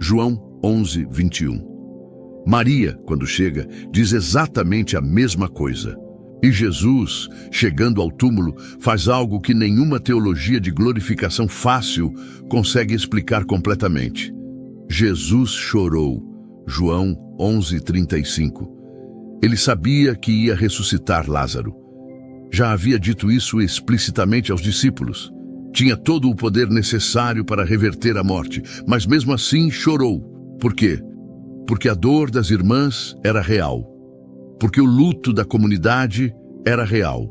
João 11, 21. Maria, quando chega, diz exatamente a mesma coisa. E Jesus, chegando ao túmulo, faz algo que nenhuma teologia de glorificação fácil consegue explicar completamente. Jesus chorou. João 11:35. Ele sabia que ia ressuscitar Lázaro. Já havia dito isso explicitamente aos discípulos. Tinha todo o poder necessário para reverter a morte, mas mesmo assim chorou. Por quê? Porque a dor das irmãs era real. Porque o luto da comunidade era real.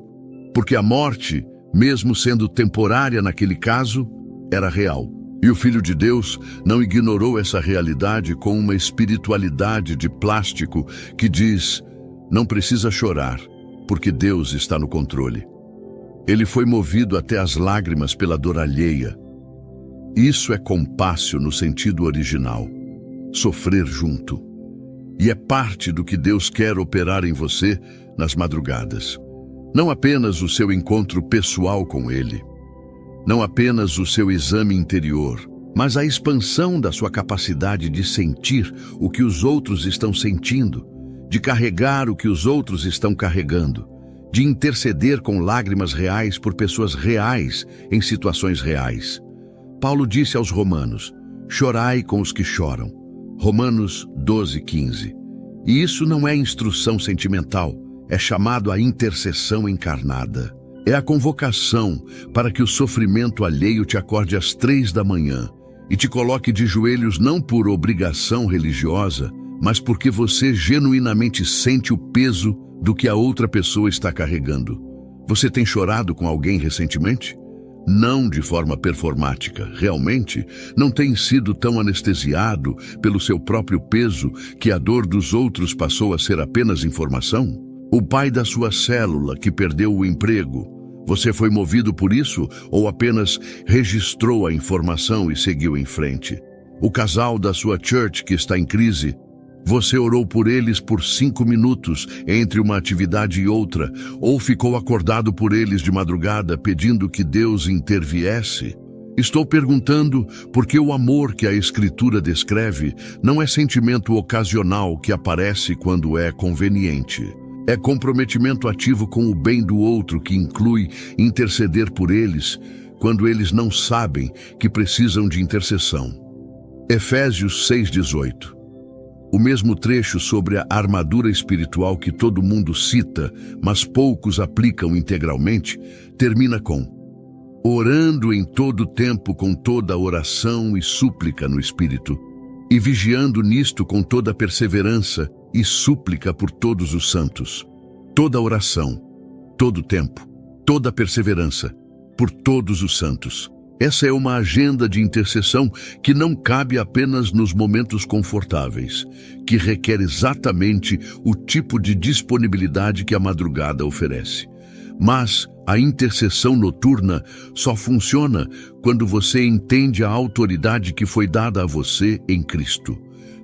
Porque a morte, mesmo sendo temporária naquele caso, era real. E o Filho de Deus não ignorou essa realidade com uma espiritualidade de plástico que diz: não precisa chorar, porque Deus está no controle. Ele foi movido até as lágrimas pela dor alheia. Isso é compássio no sentido original. Sofrer junto. E é parte do que Deus quer operar em você nas madrugadas. Não apenas o seu encontro pessoal com Ele. Não apenas o seu exame interior, mas a expansão da sua capacidade de sentir o que os outros estão sentindo, de carregar o que os outros estão carregando, de interceder com lágrimas reais por pessoas reais em situações reais. Paulo disse aos Romanos: chorai com os que choram. Romanos 12:15. E isso não é instrução sentimental, é chamado a intercessão encarnada. É a convocação para que o sofrimento alheio te acorde às 3 da manhã e te coloque de joelhos não por obrigação religiosa, mas porque você genuinamente sente o peso do que a outra pessoa está carregando. Você tem chorado com alguém recentemente? Não de forma performática. Realmente, não tem sido tão anestesiado pelo seu próprio peso que a dor dos outros passou a ser apenas informação? O pai da sua célula que perdeu o emprego, você foi movido por isso ou apenas registrou a informação e seguiu em frente? O casal da sua church que está em crise, você orou por eles por 5 minutos entre uma atividade e outra, ou ficou acordado por eles de madrugada pedindo que Deus interviesse? Estou perguntando porque o amor que a Escritura descreve não é sentimento ocasional que aparece quando é conveniente. É comprometimento ativo com o bem do outro que inclui interceder por eles quando eles não sabem que precisam de intercessão. Efésios 6:18. O mesmo trecho sobre a armadura espiritual que todo mundo cita, mas poucos aplicam integralmente, termina com: orando em todo tempo com toda oração e súplica no Espírito, e vigiando nisto com toda perseverança e súplica por todos os santos. Toda oração, todo tempo, toda perseverança, por todos os santos. Essa é uma agenda de intercessão que não cabe apenas nos momentos confortáveis, que requer exatamente o tipo de disponibilidade que a madrugada oferece. Mas a intercessão noturna só funciona quando você entende a autoridade que foi dada a você em Cristo.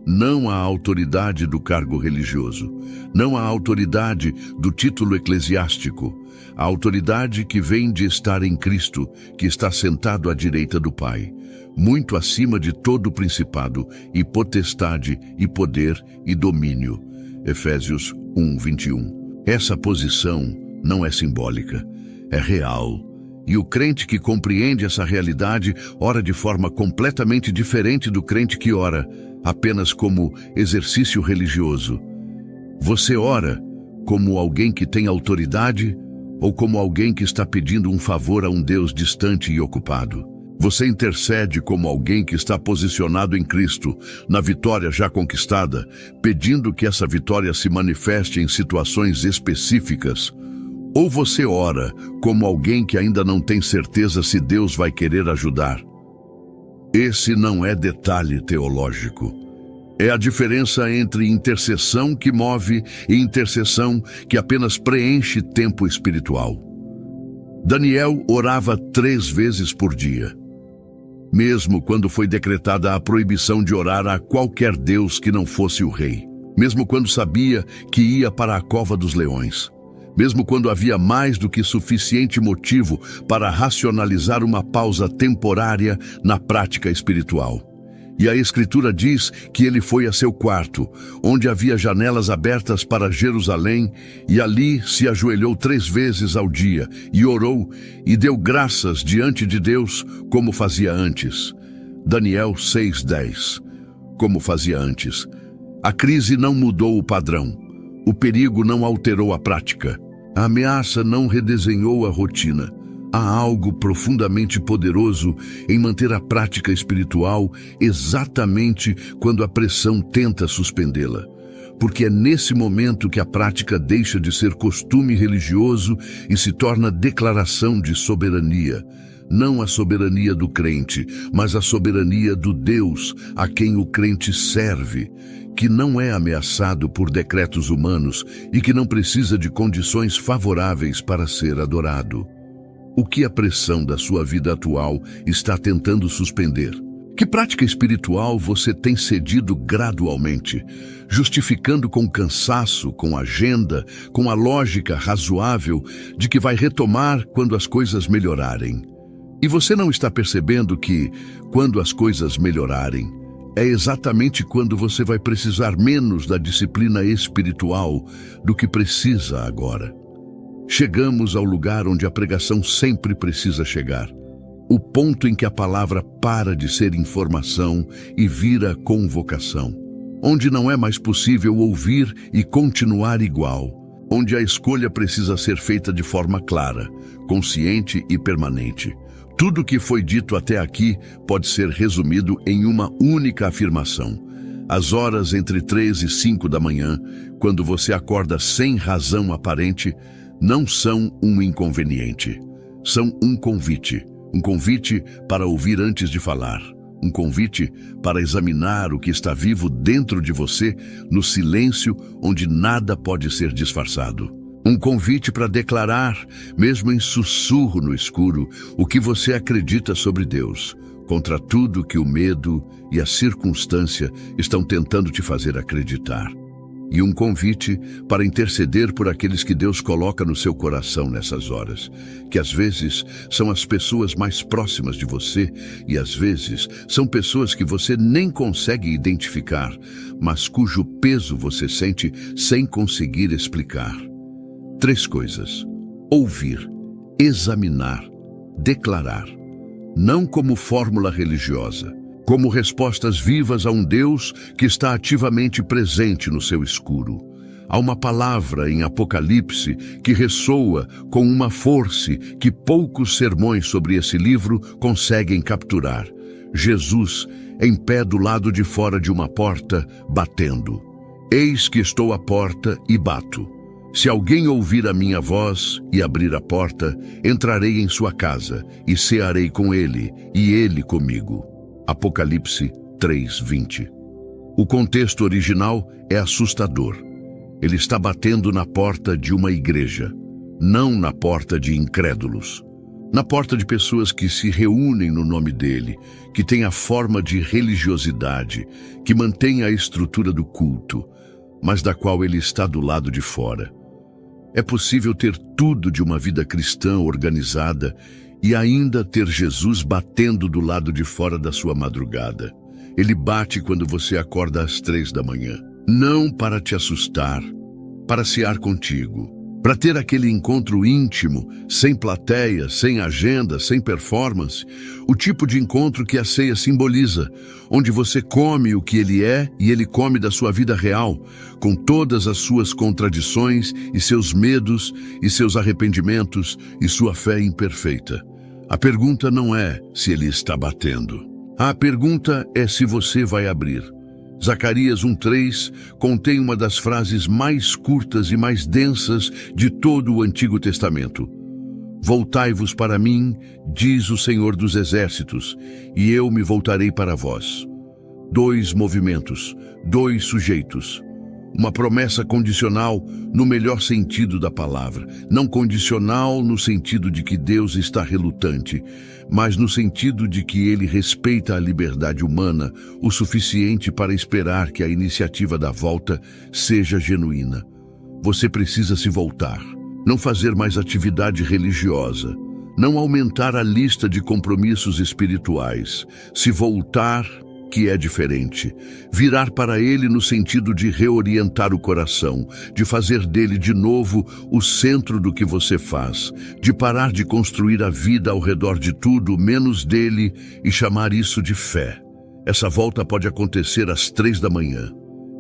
Não a autoridade do cargo religioso, não a autoridade do título eclesiástico, a autoridade que vem de estar em Cristo, que está sentado à direita do Pai, muito acima de todo principado e potestade e poder e domínio. Efésios 1:21. Essa posição não é simbólica, é real. E o crente que compreende essa realidade ora de forma completamente diferente do crente que ora apenas como exercício religioso. Você ora como alguém que tem autoridade ou como alguém que está pedindo um favor a um Deus distante e ocupado? Você intercede como alguém que está posicionado em Cristo, na vitória já conquistada, pedindo que essa vitória se manifeste em situações específicas? Ou você ora como alguém que ainda não tem certeza se Deus vai querer ajudar? Esse não é detalhe teológico. É a diferença entre intercessão que move e intercessão que apenas preenche tempo espiritual. Daniel orava 3 vezes por dia. mesmo quando foi decretada a proibição de orar a qualquer deus que não fosse o rei, mesmo quando sabia que ia para a cova dos leões, mesmo quando havia mais do que suficiente motivo para racionalizar uma pausa temporária na prática espiritual. E a Escritura diz que ele foi a seu quarto, onde havia janelas abertas para Jerusalém, e ali se ajoelhou 3 vezes ao dia, e orou, e deu graças diante de Deus, como fazia antes. Daniel 6:10. Como fazia antes. A crise não mudou o padrão. O perigo não alterou a prática. A ameaça não redesenhou a rotina. Há algo profundamente poderoso em manter a prática espiritual exatamente quando a pressão tenta suspendê-la. Porque é nesse momento que a prática deixa de ser costume religioso e se torna declaração de soberania. Não a soberania do crente, mas a soberania do Deus a quem o crente serve, que não é ameaçado por decretos humanos e que não precisa de condições favoráveis para ser adorado. O que a pressão da sua vida atual está tentando suspender? Que prática espiritual você tem cedido gradualmente, justificando com cansaço, com agenda, com a lógica razoável de que vai retomar quando as coisas melhorarem? E você não está percebendo que, quando as coisas melhorarem, é exatamente quando você vai precisar menos da disciplina espiritual do que precisa agora. Chegamos ao lugar onde a pregação sempre precisa chegar. O ponto em que a palavra para de ser informação e vira convocação. Onde não é mais possível ouvir e continuar igual. Onde a escolha precisa ser feita de forma clara, consciente e permanente. Tudo o que foi dito até aqui pode ser resumido em uma única afirmação. As horas entre 3 e 5 da manhã, quando você acorda sem razão aparente, não são um inconveniente. São um convite. Um convite para ouvir antes de falar. Um convite para examinar o que está vivo dentro de você, no silêncio onde nada pode ser disfarçado. Um convite para declarar, mesmo em sussurro no escuro, o que você acredita sobre Deus, contra tudo que o medo e a circunstância estão tentando te fazer acreditar. E um convite para interceder por aqueles que Deus coloca no seu coração nessas horas, que às vezes são as pessoas mais próximas de você e às vezes são pessoas que você nem consegue identificar, mas cujo peso você sente sem conseguir explicar. 3 coisas: ouvir, examinar, declarar. Não como fórmula religiosa, como respostas vivas a um Deus que está ativamente presente no seu escuro. Há uma palavra em Apocalipse que ressoa com uma força que poucos sermões sobre esse livro conseguem capturar. Jesus, em pé do lado de fora de uma porta, batendo. Eis que estou à porta e bato. Se alguém ouvir a minha voz e abrir a porta, entrarei em sua casa e cearei com ele e ele comigo. Apocalipse 3:20. O contexto original é assustador. Ele está batendo na porta de uma igreja, não na porta de incrédulos. Na porta de pessoas que se reúnem no nome dele, que têm a forma de religiosidade, que mantém a estrutura do culto, mas da qual ele está do lado de fora. É possível ter tudo de uma vida cristã organizada e ainda ter Jesus batendo do lado de fora da sua madrugada. Ele bate quando você acorda às 3 da manhã. Não para te assustar, para cear contigo, para ter aquele encontro íntimo, sem plateia, sem agenda, sem performance, o tipo de encontro que a ceia simboliza, onde você come o que ele é e ele come da sua vida real, com todas as suas contradições e seus medos e seus arrependimentos e sua fé imperfeita. A pergunta não é se ele está batendo. A pergunta é se você vai abrir. Zacarias 1:3 contém uma das frases mais curtas e mais densas de todo o Antigo Testamento. Voltai-vos para mim, diz o Senhor dos Exércitos, e eu me voltarei para vós. 2 movimentos, 2 sujeitos. Uma promessa condicional no melhor sentido da palavra. Não condicional no sentido de que Deus está relutante, mas no sentido de que ele respeita a liberdade humana o suficiente para esperar que a iniciativa da volta seja genuína. Você precisa se voltar, não fazer mais atividade religiosa, não aumentar a lista de compromissos espirituais, se voltar, que é diferente. Virar para ele no sentido de reorientar o coração, de fazer dele de novo o centro do que você faz, de parar de construir a vida ao redor de tudo, menos dele, e chamar isso de fé. Essa volta pode acontecer às 3 da manhã,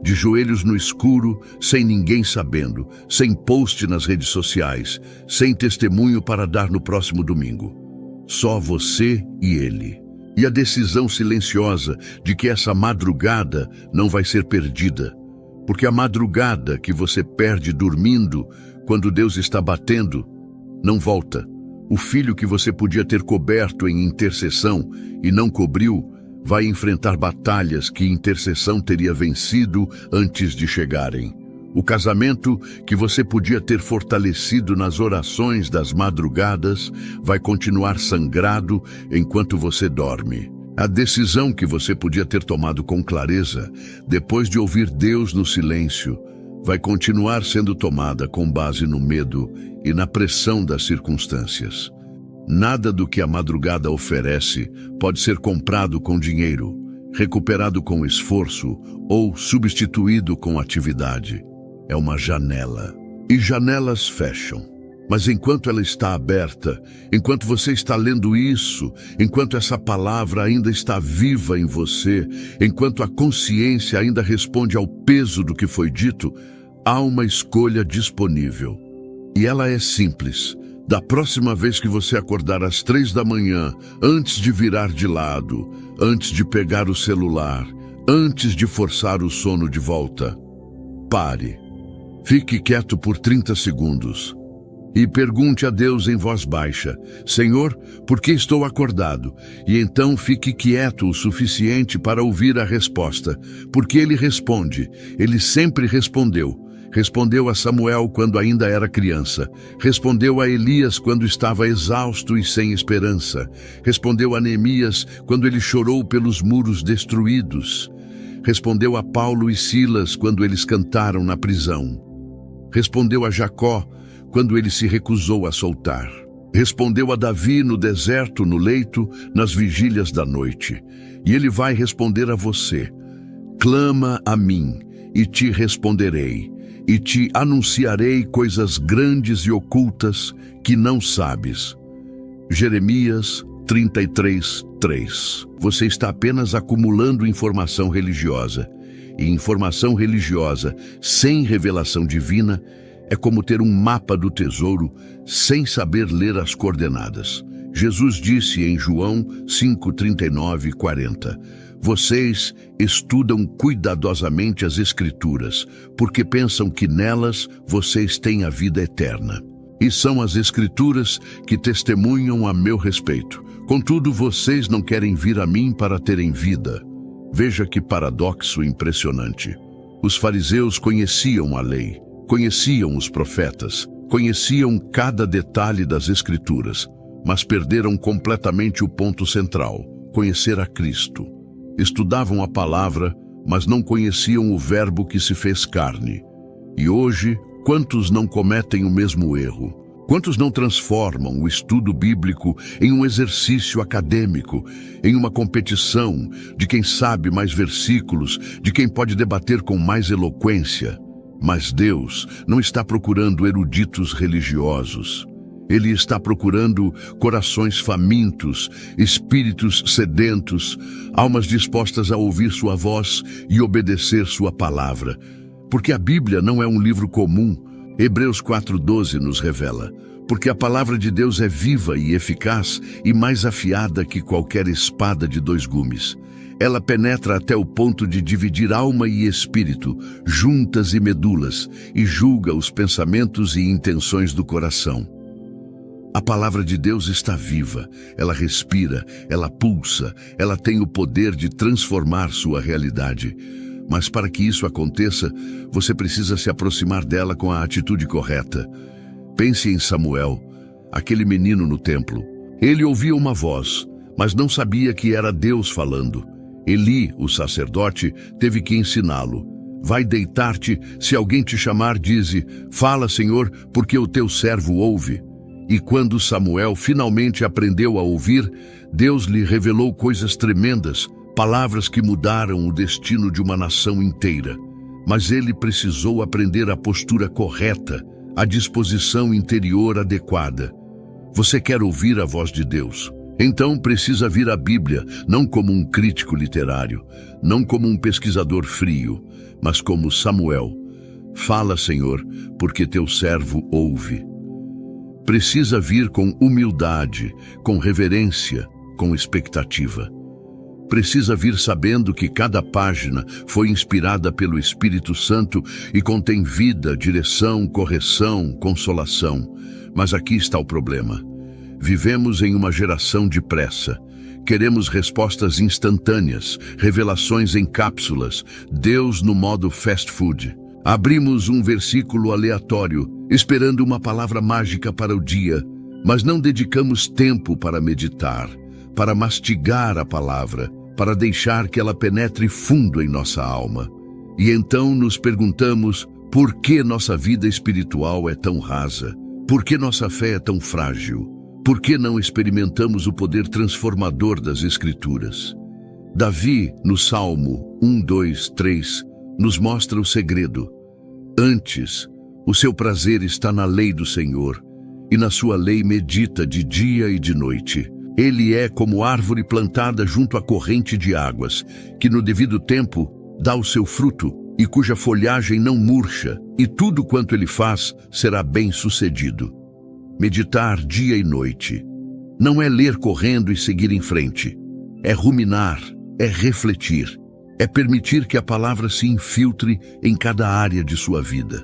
de joelhos no escuro, sem ninguém sabendo, sem post nas redes sociais, sem testemunho para dar no próximo domingo. Só você e ele. E a decisão silenciosa de que essa madrugada não vai ser perdida. Porque a madrugada que você perde dormindo, quando Deus está batendo, não volta. O filho que você podia ter coberto em intercessão e não cobriu, vai enfrentar batalhas que intercessão teria vencido antes de chegarem. O casamento que você podia ter fortalecido nas orações das madrugadas vai continuar sangrado enquanto você dorme. A decisão que você podia ter tomado com clareza, depois de ouvir Deus no silêncio, vai continuar sendo tomada com base no medo e na pressão das circunstâncias. Nada do que a madrugada oferece pode ser comprado com dinheiro, recuperado com esforço ou substituído com atividade. É uma janela. E janelas fecham. Mas enquanto ela está aberta, enquanto você está lendo isso, enquanto essa palavra ainda está viva em você, enquanto a consciência ainda responde ao peso do que foi dito, há uma escolha disponível. E ela é simples. Da próxima vez que você acordar às 3 da manhã, antes de virar de lado, antes de pegar o celular, antes de forçar o sono de volta, pare. Fique quieto por 30 segundos e pergunte a Deus em voz baixa: Senhor, por que estou acordado? E então fique quieto o suficiente para ouvir a resposta, porque ele responde. Ele sempre respondeu. Respondeu a Samuel quando ainda era criança. Respondeu a Elias quando estava exausto e sem esperança. Respondeu a Neemias quando ele chorou pelos muros destruídos. Respondeu a Paulo e Silas quando eles cantaram na prisão. Respondeu a Jacó quando ele se recusou a soltar. Respondeu a Davi no deserto, no leito, nas vigílias da noite. E ele vai responder a você: clama a mim, e te responderei, e te anunciarei coisas grandes e ocultas que não sabes. Jeremias 33:3. Você está apenas acumulando informação religiosa. E informação religiosa sem revelação divina é como ter um mapa do tesouro sem saber ler as coordenadas. Jesus disse em João 5:39 e 40, vocês estudam cuidadosamente as Escrituras, porque pensam que nelas vocês têm a vida eterna. E são as Escrituras que testemunham a meu respeito. Contudo, vocês não querem vir a mim para terem vida. Veja que paradoxo impressionante. Os fariseus conheciam a lei, conheciam os profetas, conheciam cada detalhe das Escrituras, mas perderam completamente o ponto central, conhecer a Cristo. Estudavam a palavra, mas não conheciam o Verbo que se fez carne. E hoje, quantos não cometem o mesmo erro? Quantos não transformam o estudo bíblico em um exercício acadêmico, em uma competição de quem sabe mais versículos, de quem pode debater com mais eloquência? Mas Deus não está procurando eruditos religiosos. Ele está procurando corações famintos, espíritos sedentos, almas dispostas a ouvir sua voz e obedecer sua palavra. Porque a Bíblia não é um livro comum. Hebreus 4:12 nos revela, porque a palavra de Deus é viva e eficaz e mais afiada que qualquer espada de 2 gumes. Ela penetra até o ponto de dividir alma e espírito, juntas e medulas, e julga os pensamentos e intenções do coração. A palavra de Deus está viva, ela respira, ela pulsa, ela tem o poder de transformar sua realidade. Mas para que isso aconteça, você precisa se aproximar dela com a atitude correta. Pense em Samuel, aquele menino no templo. Ele ouvia uma voz, mas não sabia que era Deus falando. Eli, o sacerdote, teve que ensiná-lo. Vai deitar-te, se alguém te chamar, dize, fala, Senhor, porque o teu servo ouve. E quando Samuel finalmente aprendeu a ouvir, Deus lhe revelou coisas tremendas, palavras que mudaram o destino de uma nação inteira. Mas ele precisou aprender a postura correta, a disposição interior adequada. Você quer ouvir a voz de Deus? Então precisa vir a Bíblia, não como um crítico literário, não como um pesquisador frio, mas como Samuel. Fala, Senhor, porque teu servo ouve. Precisa vir com humildade, com reverência, com expectativa. Precisa vir sabendo que cada página foi inspirada pelo Espírito Santo e contém vida, direção, correção, consolação. Mas aqui está o problema. Vivemos em uma geração de pressa. Queremos respostas instantâneas, revelações em cápsulas, Deus no modo fast food. Abrimos um versículo aleatório, esperando uma palavra mágica para o dia, mas não dedicamos tempo para meditar, para mastigar a palavra, para deixar que ela penetre fundo em nossa alma. E então nos perguntamos por que nossa vida espiritual é tão rasa, por que nossa fé é tão frágil, por que não experimentamos o poder transformador das Escrituras. Davi, no Salmo 1, 2, 3, nos mostra o segredo. Antes, o seu prazer está na lei do Senhor, e na sua lei medita de dia e de noite. Ele é como árvore plantada junto à corrente de águas, que no devido tempo dá o seu fruto, e cuja folhagem não murcha, e tudo quanto ele faz será bem-sucedido. Meditar dia e noite não é ler correndo e seguir em frente. É ruminar, é refletir, é permitir que a palavra se infiltre em cada área de sua vida.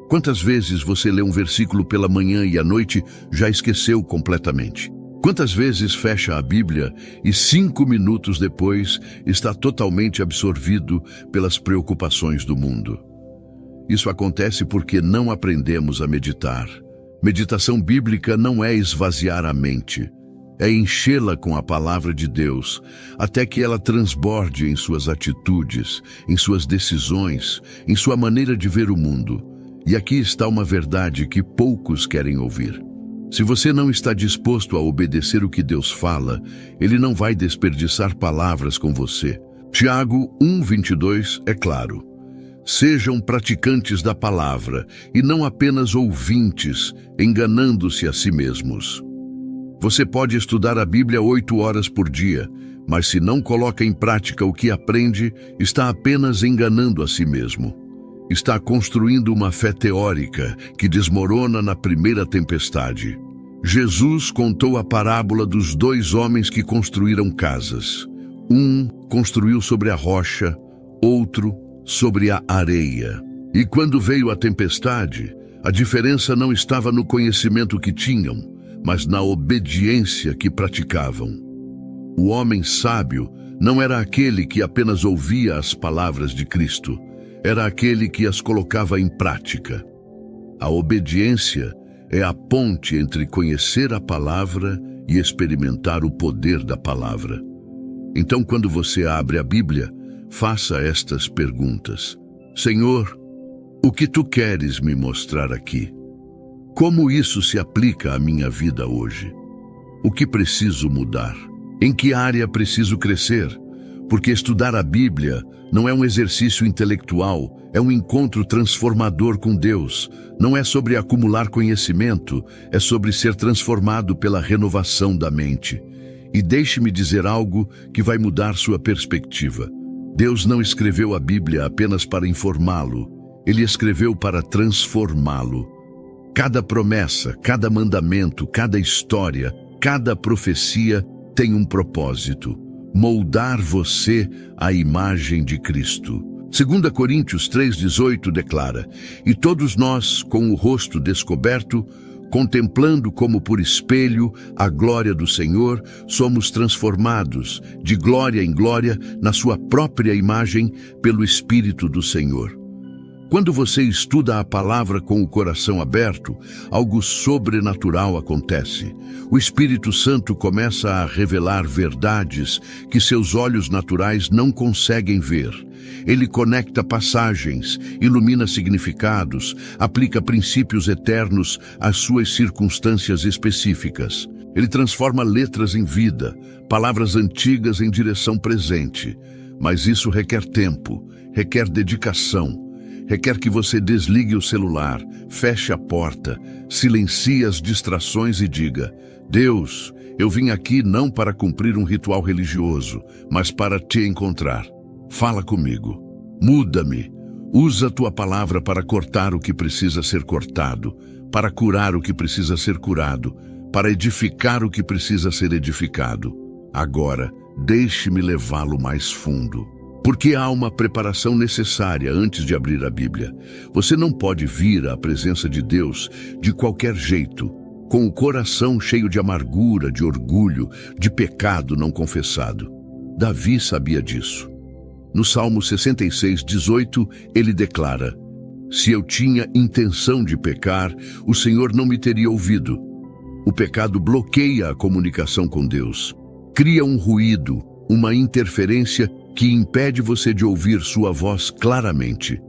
Quantas vezes você lê um versículo pela manhã e à noite já esqueceu completamente? Quantas vezes fecha a Bíblia e 5 minutos depois está totalmente absorvido pelas preocupações do mundo? Isso acontece porque não aprendemos a meditar. Meditação bíblica não é esvaziar a mente, é enchê-la com a palavra de Deus, até que ela transborde em suas atitudes, em suas decisões, em sua maneira de ver o mundo. E aqui está uma verdade que poucos querem ouvir. Se você não está disposto a obedecer o que Deus fala, Ele não vai desperdiçar palavras com você. Tiago 1:22 é claro. Sejam praticantes da palavra e não apenas ouvintes, enganando-se a si mesmos. Você pode estudar a Bíblia 8 horas por dia, mas se não coloca em prática o que aprende, está apenas enganando a si mesmo. Está construindo uma fé teórica que desmorona na primeira tempestade. Jesus contou a parábola dos 2 homens que construíram casas. Um construiu sobre a rocha, outro sobre a areia. E quando veio a tempestade, a diferença não estava no conhecimento que tinham, mas na obediência que praticavam. O homem sábio não era aquele que apenas ouvia as palavras de Cristo, era aquele que as colocava em prática. A obediência é a ponte entre conhecer a palavra e experimentar o poder da palavra. Então, quando você abre a Bíblia, faça estas perguntas. Senhor, o que tu queres me mostrar aqui? Como isso se aplica à minha vida hoje? O que preciso mudar? Em que área preciso crescer? Porque estudar a Bíblia não é um exercício intelectual, é um encontro transformador com Deus. Não é sobre acumular conhecimento, é sobre ser transformado pela renovação da mente. E deixe-me dizer algo que vai mudar sua perspectiva. Deus não escreveu a Bíblia apenas para informá-lo, Ele escreveu para transformá-lo. Cada promessa, cada mandamento, cada história, cada profecia tem um propósito: moldar você à imagem de Cristo. 2 Coríntios 3,18 declara: E todos nós, com o rosto descoberto, Contemplando como por espelho a glória do Senhor, somos transformados de glória em glória na sua própria imagem pelo Espírito do Senhor. Quando você estuda a palavra com o coração aberto, algo sobrenatural acontece. O Espírito Santo começa a revelar verdades que seus olhos naturais não conseguem ver. Ele conecta passagens, ilumina significados, aplica princípios eternos às suas circunstâncias específicas. Ele transforma letras em vida, palavras antigas em direção presente. Mas isso requer tempo, requer dedicação. Requer que você desligue o celular, feche a porta, silencie as distrações e diga: Deus, eu vim aqui não para cumprir um ritual religioso, mas para te encontrar. Fala comigo. Muda-me. Usa tua palavra para cortar o que precisa ser cortado, para curar o que precisa ser curado, para edificar o que precisa ser edificado. Agora, deixe-me levá-lo mais fundo. Porque há uma preparação necessária antes de abrir a Bíblia. Você não pode vir à presença de Deus de qualquer jeito, com o coração cheio de amargura, de orgulho, de pecado não confessado. Davi sabia disso. No Salmo 66:18, ele declara: Se eu tinha intenção de pecar, o Senhor não me teria ouvido. O pecado bloqueia a comunicação com Deus, cria um ruído, uma interferência que impede você de ouvir sua voz claramente.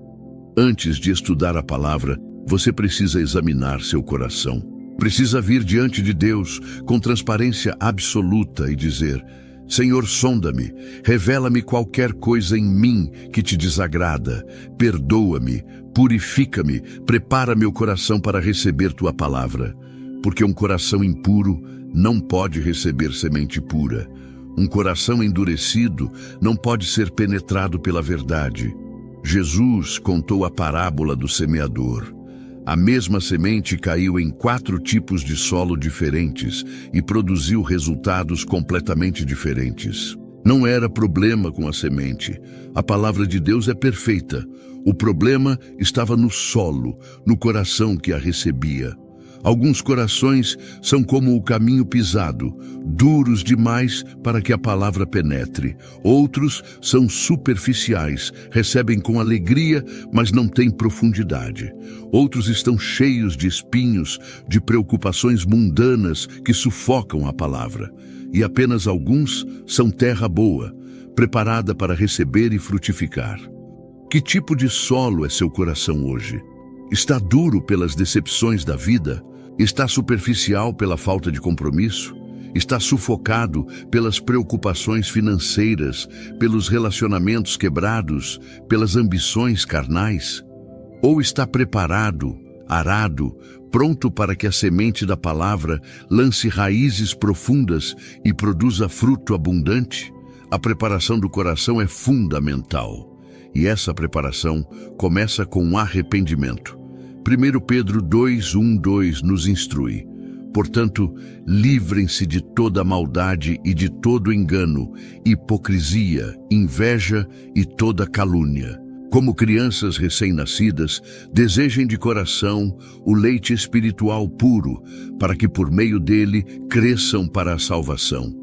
Antes de estudar a palavra, você precisa examinar seu coração. Precisa vir diante de Deus com transparência absoluta e dizer: Senhor, sonda-me, revela-me qualquer coisa em mim que te desagrada, perdoa-me, purifica-me, prepara meu coração para receber tua palavra. Porque um coração impuro não pode receber semente pura. Um coração endurecido não pode ser penetrado pela verdade. Jesus contou a parábola do semeador. A mesma semente caiu em 4 tipos de solo diferentes e produziu resultados completamente diferentes. Não era problema com a semente. A palavra de Deus é perfeita. O problema estava no solo, no coração que a recebia. Alguns corações são como o caminho pisado, duros demais para que a palavra penetre. Outros são superficiais, recebem com alegria, mas não têm profundidade. Outros estão cheios de espinhos, de preocupações mundanas que sufocam a palavra. E apenas alguns são terra boa, preparada para receber e frutificar. Que tipo de solo é seu coração hoje? Está duro pelas decepções da vida? Está superficial pela falta de compromisso? Está sufocado pelas preocupações financeiras, pelos relacionamentos quebrados, pelas ambições carnais? Ou está preparado, arado, pronto para que a semente da palavra lance raízes profundas e produza fruto abundante? A preparação do coração é fundamental. E essa preparação começa com um arrependimento. 1 Pedro 2:1-2 nos instrui: Portanto, livrem-se de toda maldade e de todo engano, hipocrisia, inveja e toda calúnia. Como crianças recém-nascidas, desejem de coração o leite espiritual puro, para que por meio dele cresçam para a salvação.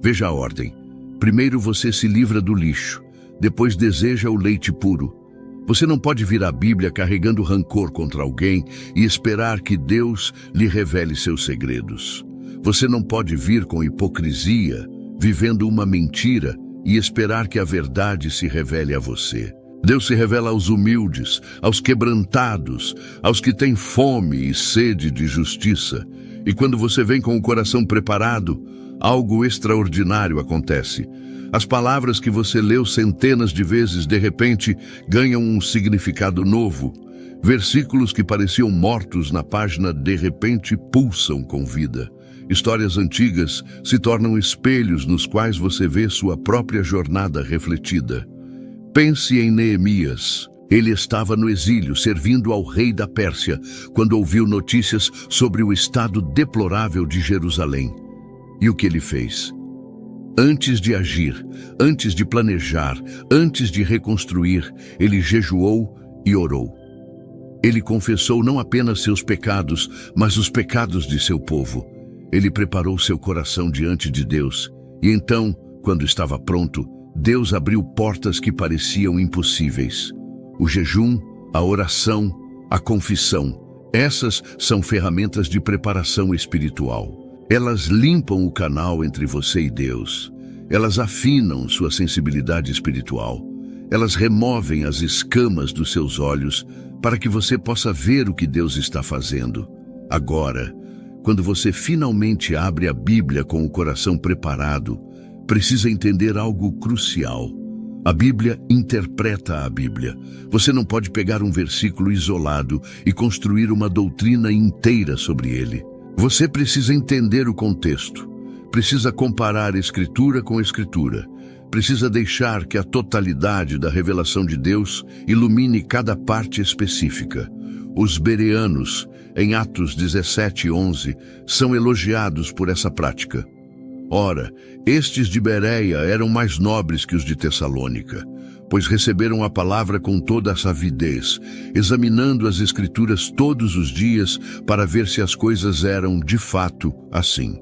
Veja a ordem. Primeiro você se livra do lixo, depois deseja o leite puro. Você não pode vir à Bíblia carregando rancor contra alguém e esperar que Deus lhe revele seus segredos. Você não pode vir com hipocrisia, vivendo uma mentira e esperar que a verdade se revele a você. Deus se revela aos humildes, aos quebrantados, aos que têm fome e sede de justiça. E quando você vem com o coração preparado, algo extraordinário acontece. As palavras que você leu centenas de vezes, de repente, ganham um significado novo. Versículos que pareciam mortos na página, de repente, pulsam com vida. Histórias antigas se tornam espelhos nos quais você vê sua própria jornada refletida. Pense em Neemias. Ele estava no exílio, servindo ao rei da Pérsia, quando ouviu notícias sobre o estado deplorável de Jerusalém. E o que ele fez? Antes de agir, antes de planejar, antes de reconstruir, ele jejuou e orou. Ele confessou não apenas seus pecados, mas os pecados de seu povo. Ele preparou seu coração diante de Deus. E então, quando estava pronto, Deus abriu portas que pareciam impossíveis. O jejum, a oração, a confissão. Essas são ferramentas de preparação espiritual. Elas limpam o canal entre você e Deus. Elas afinam sua sensibilidade espiritual. Elas removem as escamas dos seus olhos para que você possa ver o que Deus está fazendo. Agora, quando você finalmente abre a Bíblia com o coração preparado, precisa entender algo crucial. A Bíblia interpreta a Bíblia. Você não pode pegar um versículo isolado e construir uma doutrina inteira sobre ele. Você precisa entender o contexto. Precisa comparar Escritura com Escritura. Precisa deixar que a totalidade da revelação de Deus ilumine cada parte específica. Os bereanos, em Atos 17:11, são elogiados por essa prática. Ora, estes de Bereia eram mais nobres que os de Tessalônica, pois receberam a palavra com toda a avidez, examinando as Escrituras todos os dias para ver se as coisas eram, de fato, assim.